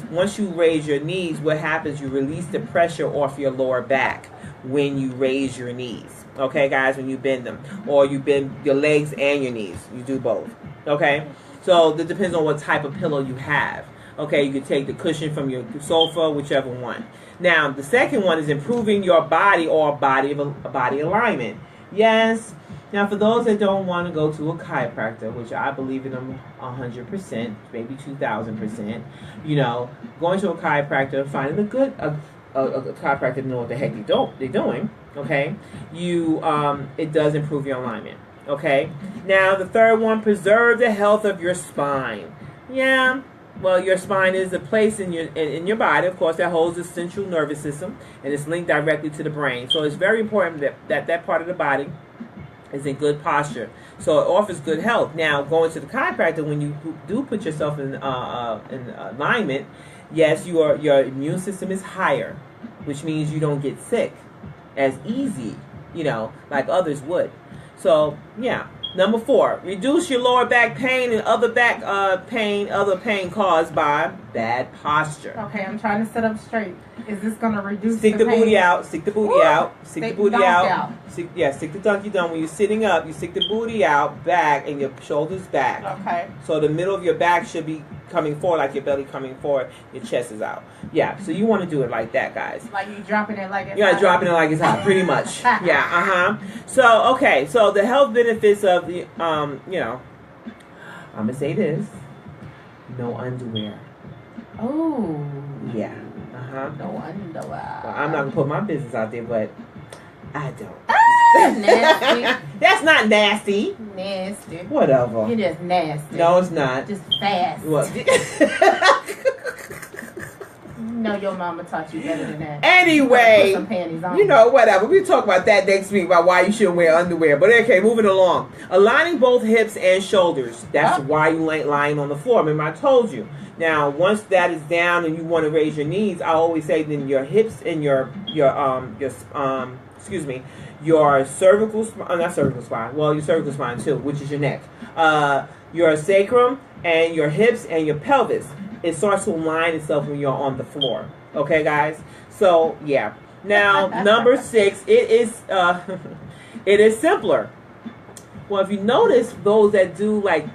[SPEAKER 1] once you raise your knees, what happens, you release the pressure off your lower back when you raise your knees, okay, guys, when you bend them. Or you bend your legs and your knees. You do both, okay? So, that depends on what type of pillow you have. Okay, you can take the cushion from your sofa, whichever one. Now, the second one is improving your body or body alignment. Yes. Now, for those that don't want to go to a chiropractor, which I believe in them 100%, maybe 2,000%, going to a chiropractor, finding a chiropractor to know what the heck they're doing. Okay, it does improve your alignment. Okay. Now, the third one, preserve the health of your spine. Yeah. Well, your spine is a place in your body, of course, that holds the central nervous system, and it's linked directly to the brain. So it's very important that part of the body is in good posture. So it offers good health. Now, going to the chiropractor, when you do put yourself in alignment, yes, your immune system is higher, which means you don't get sick as easy, like others would. So, yeah. Number 4, reduce your lower back pain and other pain caused by bad posture.
[SPEAKER 3] Okay, I'm trying to sit up straight. Is this going to reduce
[SPEAKER 1] Stick the
[SPEAKER 3] pain?
[SPEAKER 1] booty out. Stick the booty out. Stick the booty out.
[SPEAKER 3] Stick
[SPEAKER 1] Stick the donkey down. When you're sitting up, you stick the booty out, back, and your shoulders back.
[SPEAKER 3] Okay.
[SPEAKER 1] So the middle of your back should be coming forward, like your belly coming forward, your chest is out. Yeah, so you want to do it like that, guys.
[SPEAKER 3] Like you dropping it like it's hot?
[SPEAKER 1] Yeah, dropping it like it's hot, pretty much. Yeah, So, okay, so the health benefits of the, I'm going to say this. No underwear.
[SPEAKER 3] Oh.
[SPEAKER 1] Yeah.
[SPEAKER 3] No underwear.
[SPEAKER 1] Well, I'm not going to put my business out there, but I don't.
[SPEAKER 3] Nasty.
[SPEAKER 1] That's not nasty.
[SPEAKER 3] Nasty.
[SPEAKER 1] Whatever.
[SPEAKER 3] You're just nasty.
[SPEAKER 1] No, it's not.
[SPEAKER 3] Just fast.
[SPEAKER 1] What?
[SPEAKER 3] No, your mama taught you better than that.
[SPEAKER 1] Anyway,
[SPEAKER 3] put some panties on.
[SPEAKER 1] Whatever. We'll talk about that next week about why you shouldn't wear underwear. But okay, moving along. Aligning both hips and shoulders. That's why you ain't lying on the floor. Remember, I told you. Now, once that is down and you want to raise your knees, I always say then your hips and your cervical spine, not cervical spine, well, your cervical spine too, which is your neck. Your sacrum and your hips and your pelvis. It starts to align itself when you're on the floor. Okay, guys? So, yeah. Now, number 6, it is simpler. Well, if you notice, those that do like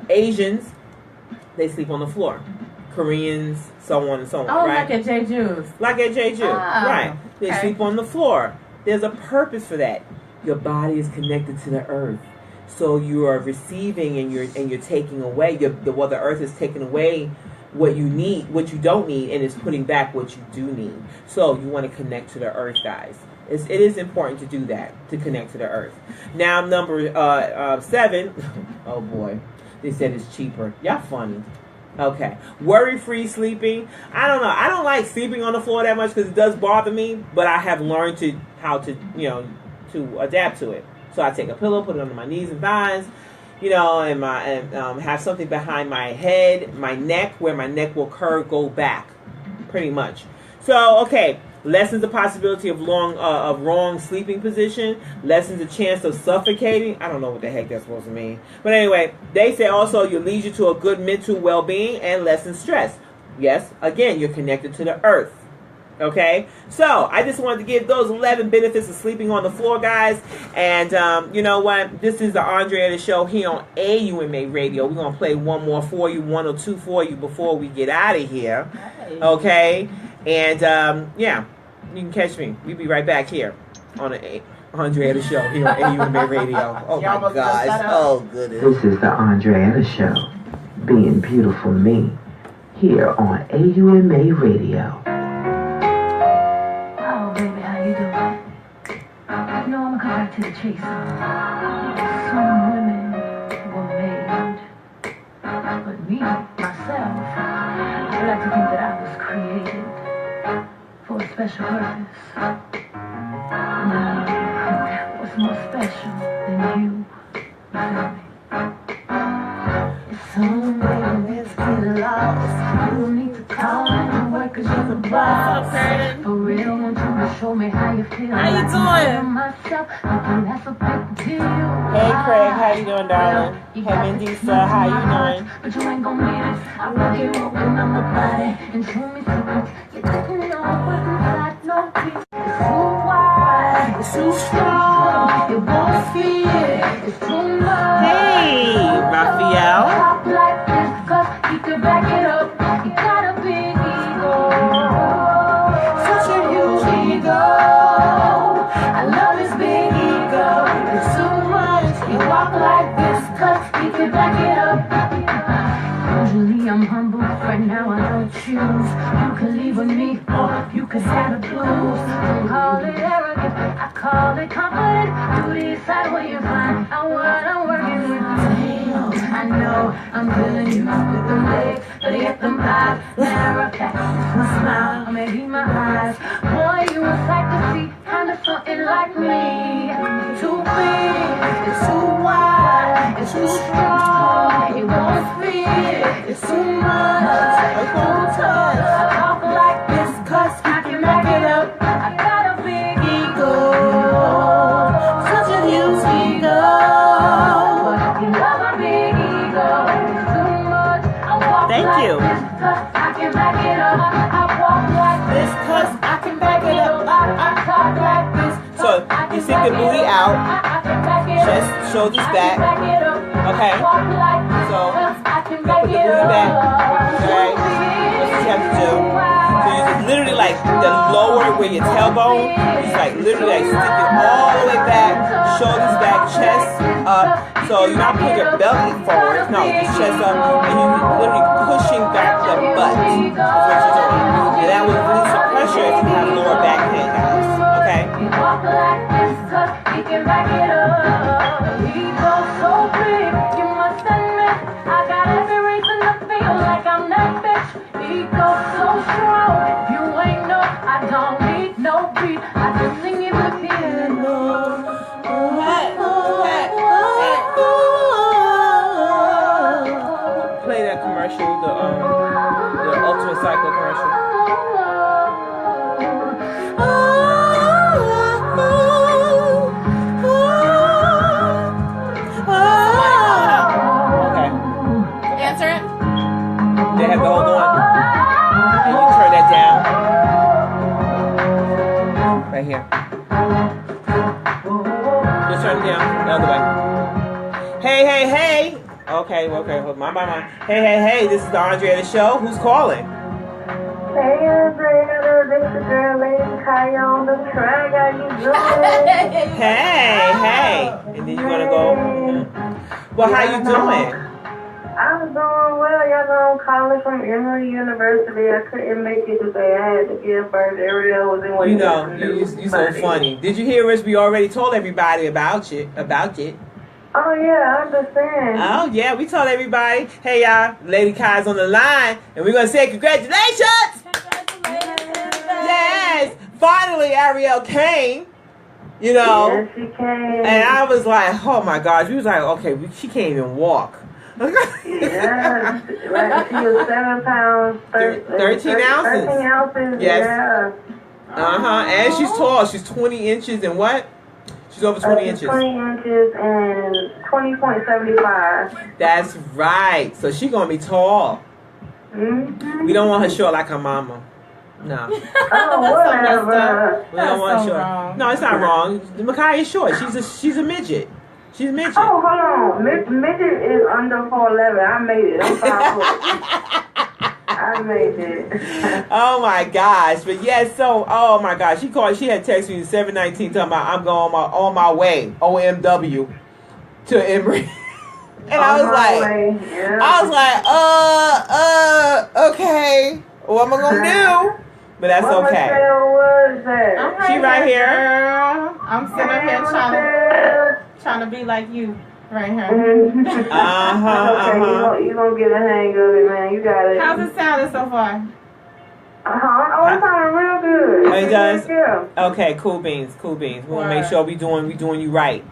[SPEAKER 1] Asians, they sleep on the floor. Koreans, so on and so on, right?
[SPEAKER 3] Like at J. Juice.
[SPEAKER 1] Like at J. Juice, right. They sleep on the floor. There's a purpose for that. Your body is connected to the earth. So you are receiving and you're taking away. The earth is taking away what you need, what you don't need, and it's putting back what you do need. So you want to connect to the earth, guys. It is important to do that, to connect to the earth. Now, number 7. Oh boy, they said it's cheaper. Y'all funny. Okay, worry-free sleeping. I don't know. I don't like sleeping on the floor that much because it does bother me. But I have learned how to adapt to it. So I take a pillow, put it under my knees and thighs, and have something behind my head, my neck, where my neck will go back, pretty much. So, okay, lessens the possibility of wrong sleeping position, lessens the chance of suffocating. I don't know what the heck that's supposed to mean. But anyway, they say also it leads you to a good mental well-being and lessens stress. Yes, again, you're connected to the earth. Okay, so I just wanted to give those 11 benefits of sleeping on the floor, guys. And you know what? This is the Andretta Show here on AUMA Radio. We're going to play one more for you, one or two for you before we get out of here. Okay, and yeah, you can catch me. We'll be right back here on the Andretta Show here on AUMA Radio. Oh my gosh. Oh goodness.
[SPEAKER 2] This is the Andretta Show, being beautiful me, here on AUMA Radio.
[SPEAKER 6] Oh, baby, how you doing? You know, I'm gonna come back to the chase. Some women were made, but me, myself, I like to think that I was created for a special purpose. Now, what's more special than you? You feel me? Some women get lost. You don't need to call and work 'cause you're the boss. For real, want you to show me how you feel.
[SPEAKER 3] How you doing?
[SPEAKER 6] Myself, I think that's a big deal.
[SPEAKER 1] Hey Craig, how you doing, darling? Hey Mendisa, how you doing?
[SPEAKER 6] But you ain't gon' need it. I want you open up my body and show me secrets. You didn't know what's inside, no peace. It's too wide, it's too strong. It won't fit, it's too much.
[SPEAKER 1] Hey, Raphael.
[SPEAKER 6] Talk like this 'cause he could back it up. He got a big ego, such a huge ego. I love his big ego. It's too much. He walk like this 'cause he could back it up. Usually I'm humble, right now I don't choose. You can leave with me or you can have the blues. Don't call it arrogant, I call it confident. You decide what you find and what I'm working with. Damn, I know I'm feeling you with them legs, but yet them thighs. Matter of fact, it's my smile, or maybe my eyes. Boy, you a sight to see, kinda something like me. Too big, it's too wide, it's too strong, it won't fit. It's too much, it's too tough. I talk like this 'cause I can back it up. I got a big ego, such a huge ego. But you love a big ego. It's too much. I walk
[SPEAKER 1] Thank
[SPEAKER 6] like
[SPEAKER 1] you.
[SPEAKER 6] this 'cause I can back it up. I walk like this 'cause I can back it up. I talk like this.
[SPEAKER 1] So you stick the booty out, chest, shoulders back. Okay. So put the booty back. Okay. That's what you have to do. So you just literally like the lower where your tailbone, just like literally like stick it all the way back, shoulders back, chest up. So you're not putting your belly forward. No, just chest up, and you're literally pushing back the butt. That's what you're doing. And that will release some pressure if you have lower back pain, guys. Okay.
[SPEAKER 6] He walk like this 'cause he can back it up. He goes so big, you must admit. I got every reason to feel like I'm that bitch. He goes so strong, you ain't know. I don't need no beat, I just sing it with piano.
[SPEAKER 1] Play that commercial, the Ultimate Cycle commercial. Okay.
[SPEAKER 3] Answer it.
[SPEAKER 1] They have to hold on. And you turn that down. Right here. Just turn it down the other way. Hey, hey, hey. Okay. My. Hey. This is the Andretta Show. Who's calling?
[SPEAKER 7] Hey, Andretta, this is girl Lady Kaya on the track. How you doing?
[SPEAKER 1] Hey. And then you're gonna go. Well, how you doing?
[SPEAKER 7] I'm doing well. Y'all know I'm calling from Emory University. I couldn't make it today. I had to give birth. Ariel was in one.
[SPEAKER 1] You know, you so funny. Did you hear us? We already told everybody about it.
[SPEAKER 7] Oh, yeah, I understand.
[SPEAKER 1] Oh, yeah, we told everybody. Hey, y'all, Lady Kai's on the line, and we're going to say congratulations! Yes! Finally, Ariel came, you know.
[SPEAKER 7] Yes, she came.
[SPEAKER 1] And I was like, oh, my gosh. We was like, okay, she can't even walk.
[SPEAKER 7] Yeah, like she was 7 pounds,
[SPEAKER 1] 13 ounces.
[SPEAKER 7] 13 ounces,
[SPEAKER 1] Yes.
[SPEAKER 7] yeah.
[SPEAKER 1] And she's tall. She's 20 inches and what? She's over 20 inches.
[SPEAKER 7] 20 inches and 20.75.
[SPEAKER 1] That's right. So she's going to be tall.
[SPEAKER 7] Mm-hmm.
[SPEAKER 1] We don't want her short like her mama. No.
[SPEAKER 7] Whatever.
[SPEAKER 1] We don't want
[SPEAKER 3] so
[SPEAKER 1] short.
[SPEAKER 3] wrong.
[SPEAKER 1] No, it's not wrong. Micaiah is short. She's a midget. She's a midget.
[SPEAKER 7] Oh, hold on. Midget is under 4'11". I made it. I'm 5'4". I made it.
[SPEAKER 1] Oh my gosh. But yes, so oh my gosh. She had texted me 7:19 talking about I'm going on my way, OMW, to Emory. And I was like, okay. What am I gonna do? But that's okay.
[SPEAKER 7] Was that?
[SPEAKER 1] She right here.
[SPEAKER 3] Girl. I'm sitting up here trying to be like you right here.
[SPEAKER 7] Okay, you gonna get a hang of it, man. You got it.
[SPEAKER 3] How's it sounding so far?
[SPEAKER 7] Oh, it sounded real good.
[SPEAKER 1] It does?
[SPEAKER 7] Yeah.
[SPEAKER 1] Okay, cool beans. We wanna make sure we doing you right.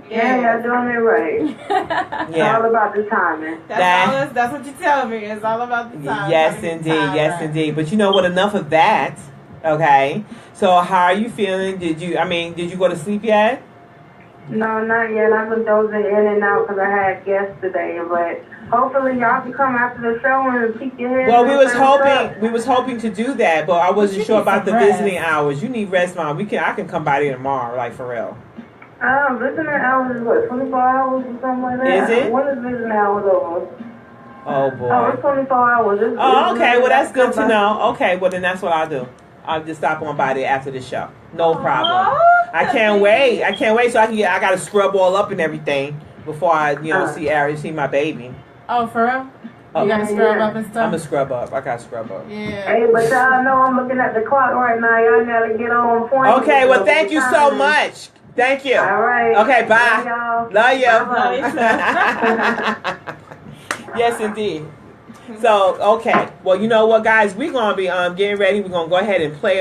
[SPEAKER 7] Yeah, you're doing it right. It's all about the timing.
[SPEAKER 3] That's what you're telling me. It's all about the timing.
[SPEAKER 1] Yes, indeed. But you know what? Enough of that. Okay. So how are you feeling? Did you go to sleep yet?
[SPEAKER 7] No, not yet. I've been dozing in and out because I had guests today. But hopefully y'all can come after the show and peek your head.
[SPEAKER 1] Well, we was hoping to do that, but I wasn't sure about the visiting hours. You need rest, Mom. I can come by there tomorrow, like for real.
[SPEAKER 7] Visiting hours is what, 24 hours or something like that?
[SPEAKER 1] Is it?
[SPEAKER 7] When is visiting hours over?
[SPEAKER 1] Oh, boy.
[SPEAKER 7] Oh, it's 24 hours.
[SPEAKER 1] Okay. Well, that's good to know. Okay. Well, then that's what I'll do. I'll just stop on by there after the show. No problem. I can't wait. So I got to scrub all up and everything before I, see my baby.
[SPEAKER 3] Oh, for real? You got to scrub up and stuff?
[SPEAKER 1] I'm going to scrub up. I got to scrub up.
[SPEAKER 3] Yeah.
[SPEAKER 7] Hey, but y'all know I'm looking at the clock right now. Y'all got to get on point.
[SPEAKER 1] Okay. Well, thank you so much. Thank you.
[SPEAKER 7] All right.
[SPEAKER 1] Okay, bye. Love you. Yes, indeed. So, okay. Well, you know what, guys? We're going to be getting ready. We're going to go ahead and play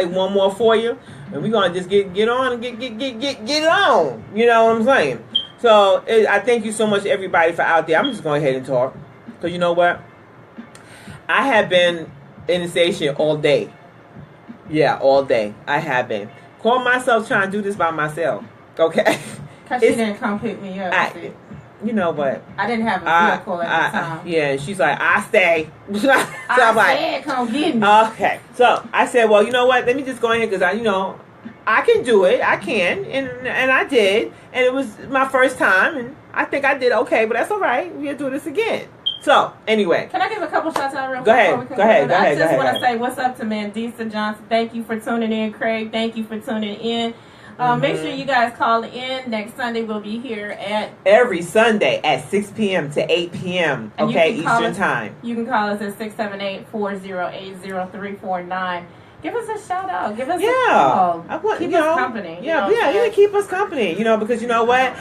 [SPEAKER 1] one more for you. And we're going to just get on and get on. You know what I'm saying? So, I thank you so much, everybody, for out there. I'm just going ahead and talk. Because you know what? I have been in the station all day. Yeah, all day. I have been. Call myself trying to do this by myself. Okay?
[SPEAKER 3] Because she didn't come pick me up.
[SPEAKER 1] You know what?
[SPEAKER 3] I didn't have a vehicle at the time.
[SPEAKER 1] Yeah, she's like, I stay. So
[SPEAKER 3] I'm like, come get me.
[SPEAKER 1] Okay. So I said, well, you know what? Let me just go ahead because I can do it. I can. And I did. And it was my first time. And I think I did okay, but that's all right. We'll do this again. So, anyway.
[SPEAKER 3] Can I give a couple shots out real quick?
[SPEAKER 1] Go ahead.
[SPEAKER 3] I just want to say what's up to Mandisa Johnson. Thank you for tuning in, Craig. Thank you for tuning in. Make sure you guys call in. Next Sunday we'll be here at...
[SPEAKER 1] Every Sunday at 6 p.m. to 8 p.m. Eastern Time.
[SPEAKER 3] You can call us at 678-408-0349. Give us a shout out. Give us a call. Keep us company.
[SPEAKER 1] You can keep us company. Because you know what?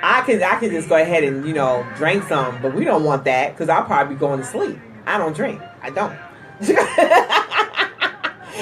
[SPEAKER 1] I can just go ahead and, drink some, but we don't want that because I'll probably be going to sleep. I don't drink. I don't.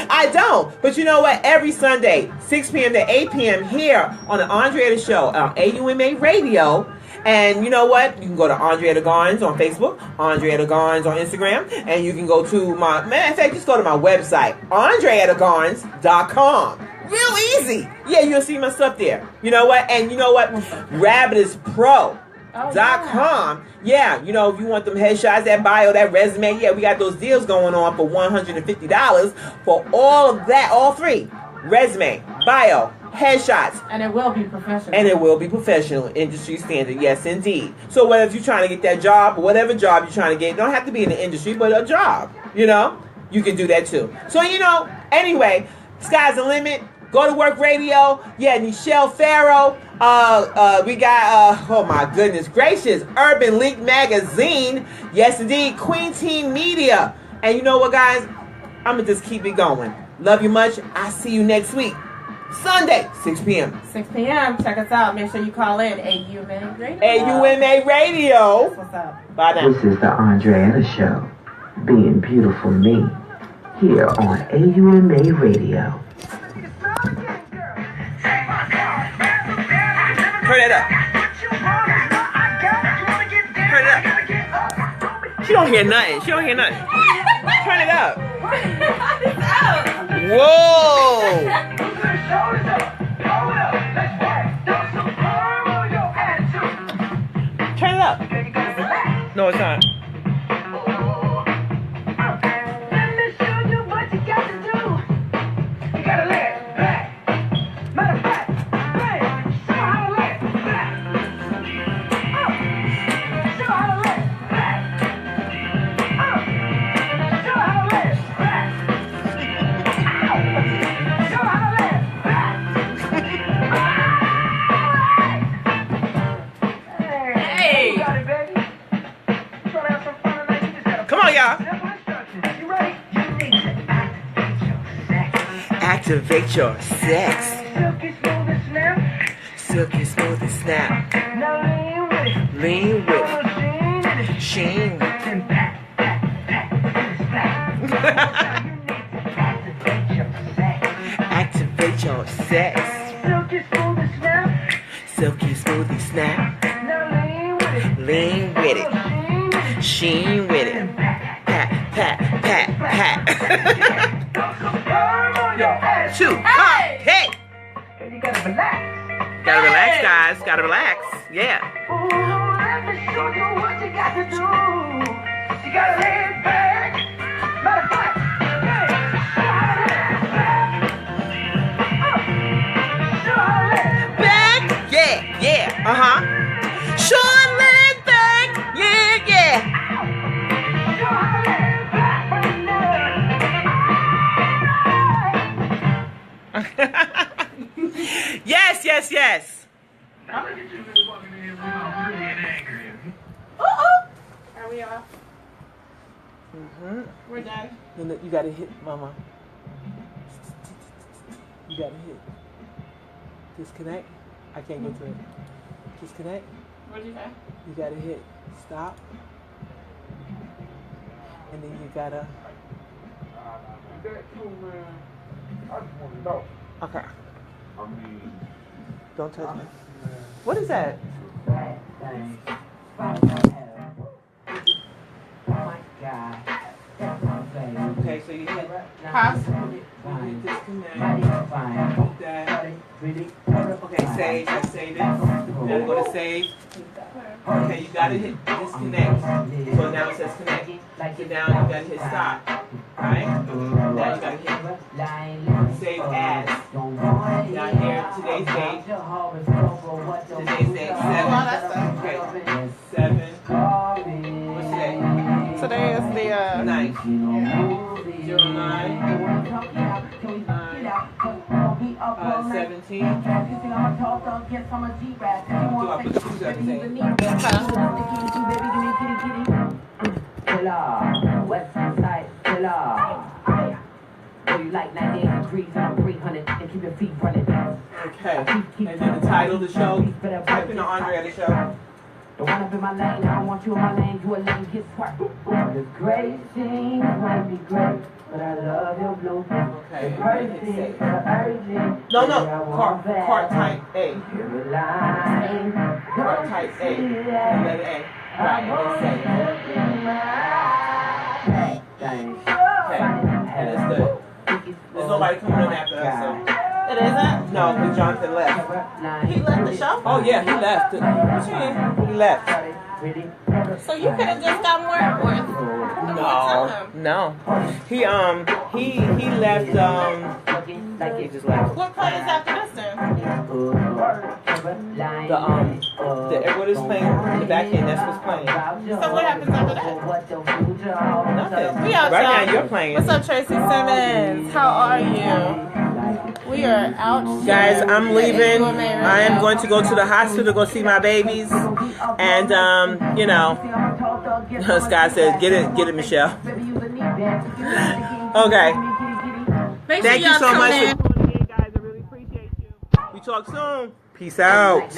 [SPEAKER 1] I don't. But you know what? Every Sunday, 6 p.m. to 8 p.m. here on the Andretta Show on AUMA Radio. And you know what? You can go to Andretta Garnes on Facebook, Andretta Garnes on Instagram, and you can go to just go to my website, AndrettaGarnes.com. Real easy. Yeah, you'll see my stuff there. You know what? And you know what? RabbitusPro.com. Yeah, if you want them headshots, that bio, that resume, we got those deals going on for $150 for all of that, all three. Resume, bio, headshots.
[SPEAKER 3] And it will be professional.
[SPEAKER 1] Industry standard, yes indeed. So whether if you're trying to get that job, or whatever job you're trying to get, don't have to be in the industry, but a job, you can do that too. So, anyway, sky's the limit. Go to Work Radio. Yeah, Nichelle Farrow. We got, oh my goodness gracious, Urban League Magazine. Yes indeed, Queen Teen Media. And you know what, guys? I'm going to just keep it going. Love you much. I'll see you next week. Sunday, 6 p.m.
[SPEAKER 3] 6 p.m. Check us out. Make sure you call in AUMA Radio.
[SPEAKER 1] AUMA Radio.
[SPEAKER 3] That's what's up.
[SPEAKER 1] Bye now.
[SPEAKER 2] This is the Andretta Show. Being beautiful me. Here on AUMA Radio.
[SPEAKER 1] Turn it up. Turn it up. She don't hear nothing. Turn it up. Whoa. Turn it up. No, it's not. Activate your sex. Silky smooth and snap. Lean with it. Sheen with it. Activate your sex. Silky smooth and snap. Lean with it. Sheen with it. Pat, pat, pat, pat. Two, hey!
[SPEAKER 5] You gotta relax.
[SPEAKER 1] Gotta relax, guys. Gotta relax. Yeah.
[SPEAKER 5] Ooh, let me show you what you got to do. You gotta lay it back. Matter of fact, hey, show how to lay it back. Show how to lay it
[SPEAKER 1] Back. Yeah, yeah. Uh-huh. Short leg back. Yeah, yeah.
[SPEAKER 5] Show how to lay it back right now.
[SPEAKER 1] Yes, yes, yes.
[SPEAKER 5] Now look at you really walking in here pretty and angry.
[SPEAKER 3] Are we off?
[SPEAKER 1] Mm-hmm.
[SPEAKER 3] We're done.
[SPEAKER 1] You gotta hit, mama. You gotta hit. Disconnect. I can't get to it. Disconnect.
[SPEAKER 3] What'd you say?
[SPEAKER 1] You gotta hit stop. And then you gotta. Okay. Don't touch me. What is that? Okay, so you hit
[SPEAKER 3] Pause.
[SPEAKER 1] you hit disconnect. Hit that. Okay, save. Just save it. You gotta go to save. Okay, you gotta hit disconnect. So now it says connect. So now you gotta hit stop. Right? Now you gotta hit save as. Now here, today's date. Today's date, 7. Okay, 7. What's today?
[SPEAKER 3] Today is the
[SPEAKER 1] 9. 09. 17. Do I put the 2 up today?
[SPEAKER 5] West side killer. Do you like 98 degrees and 300 and keep your feet running?
[SPEAKER 1] Okay. And then the title of the show. Type in the Andretta show.
[SPEAKER 5] Don't wanna be my lane, I don't want you in my lane. You a lane, get swiped. The great things might be great, but I love your blue.
[SPEAKER 1] Okay.
[SPEAKER 5] The great things are urgent.
[SPEAKER 1] No. Cart type A. Cart type A. Letter A. Right. And then say. Okay. And it's good. There's nobody coming in after us, so.
[SPEAKER 3] It isn't?
[SPEAKER 1] No, because Jonathan left.
[SPEAKER 3] He left the show?
[SPEAKER 1] Oh, yeah, he left. What you mean? He left.
[SPEAKER 3] So you could have just got more with.
[SPEAKER 1] No. He left, he just left.
[SPEAKER 3] What plays after this then?
[SPEAKER 1] What is playing in the back end, that's what's playing.
[SPEAKER 3] So what happens after that?
[SPEAKER 1] Nothing.
[SPEAKER 3] We out,
[SPEAKER 1] Right
[SPEAKER 3] y'all.
[SPEAKER 1] now you're playing.
[SPEAKER 3] What's up, Tracy Simmons? How are you? We are out.
[SPEAKER 1] Guys, I'm leaving. I am going to go to the hospital to go see my babies. And, you know, Scott says, get it, Michelle. Okay. Thank you so much for tuning in, guys. I really appreciate you. We talk soon. Peace out.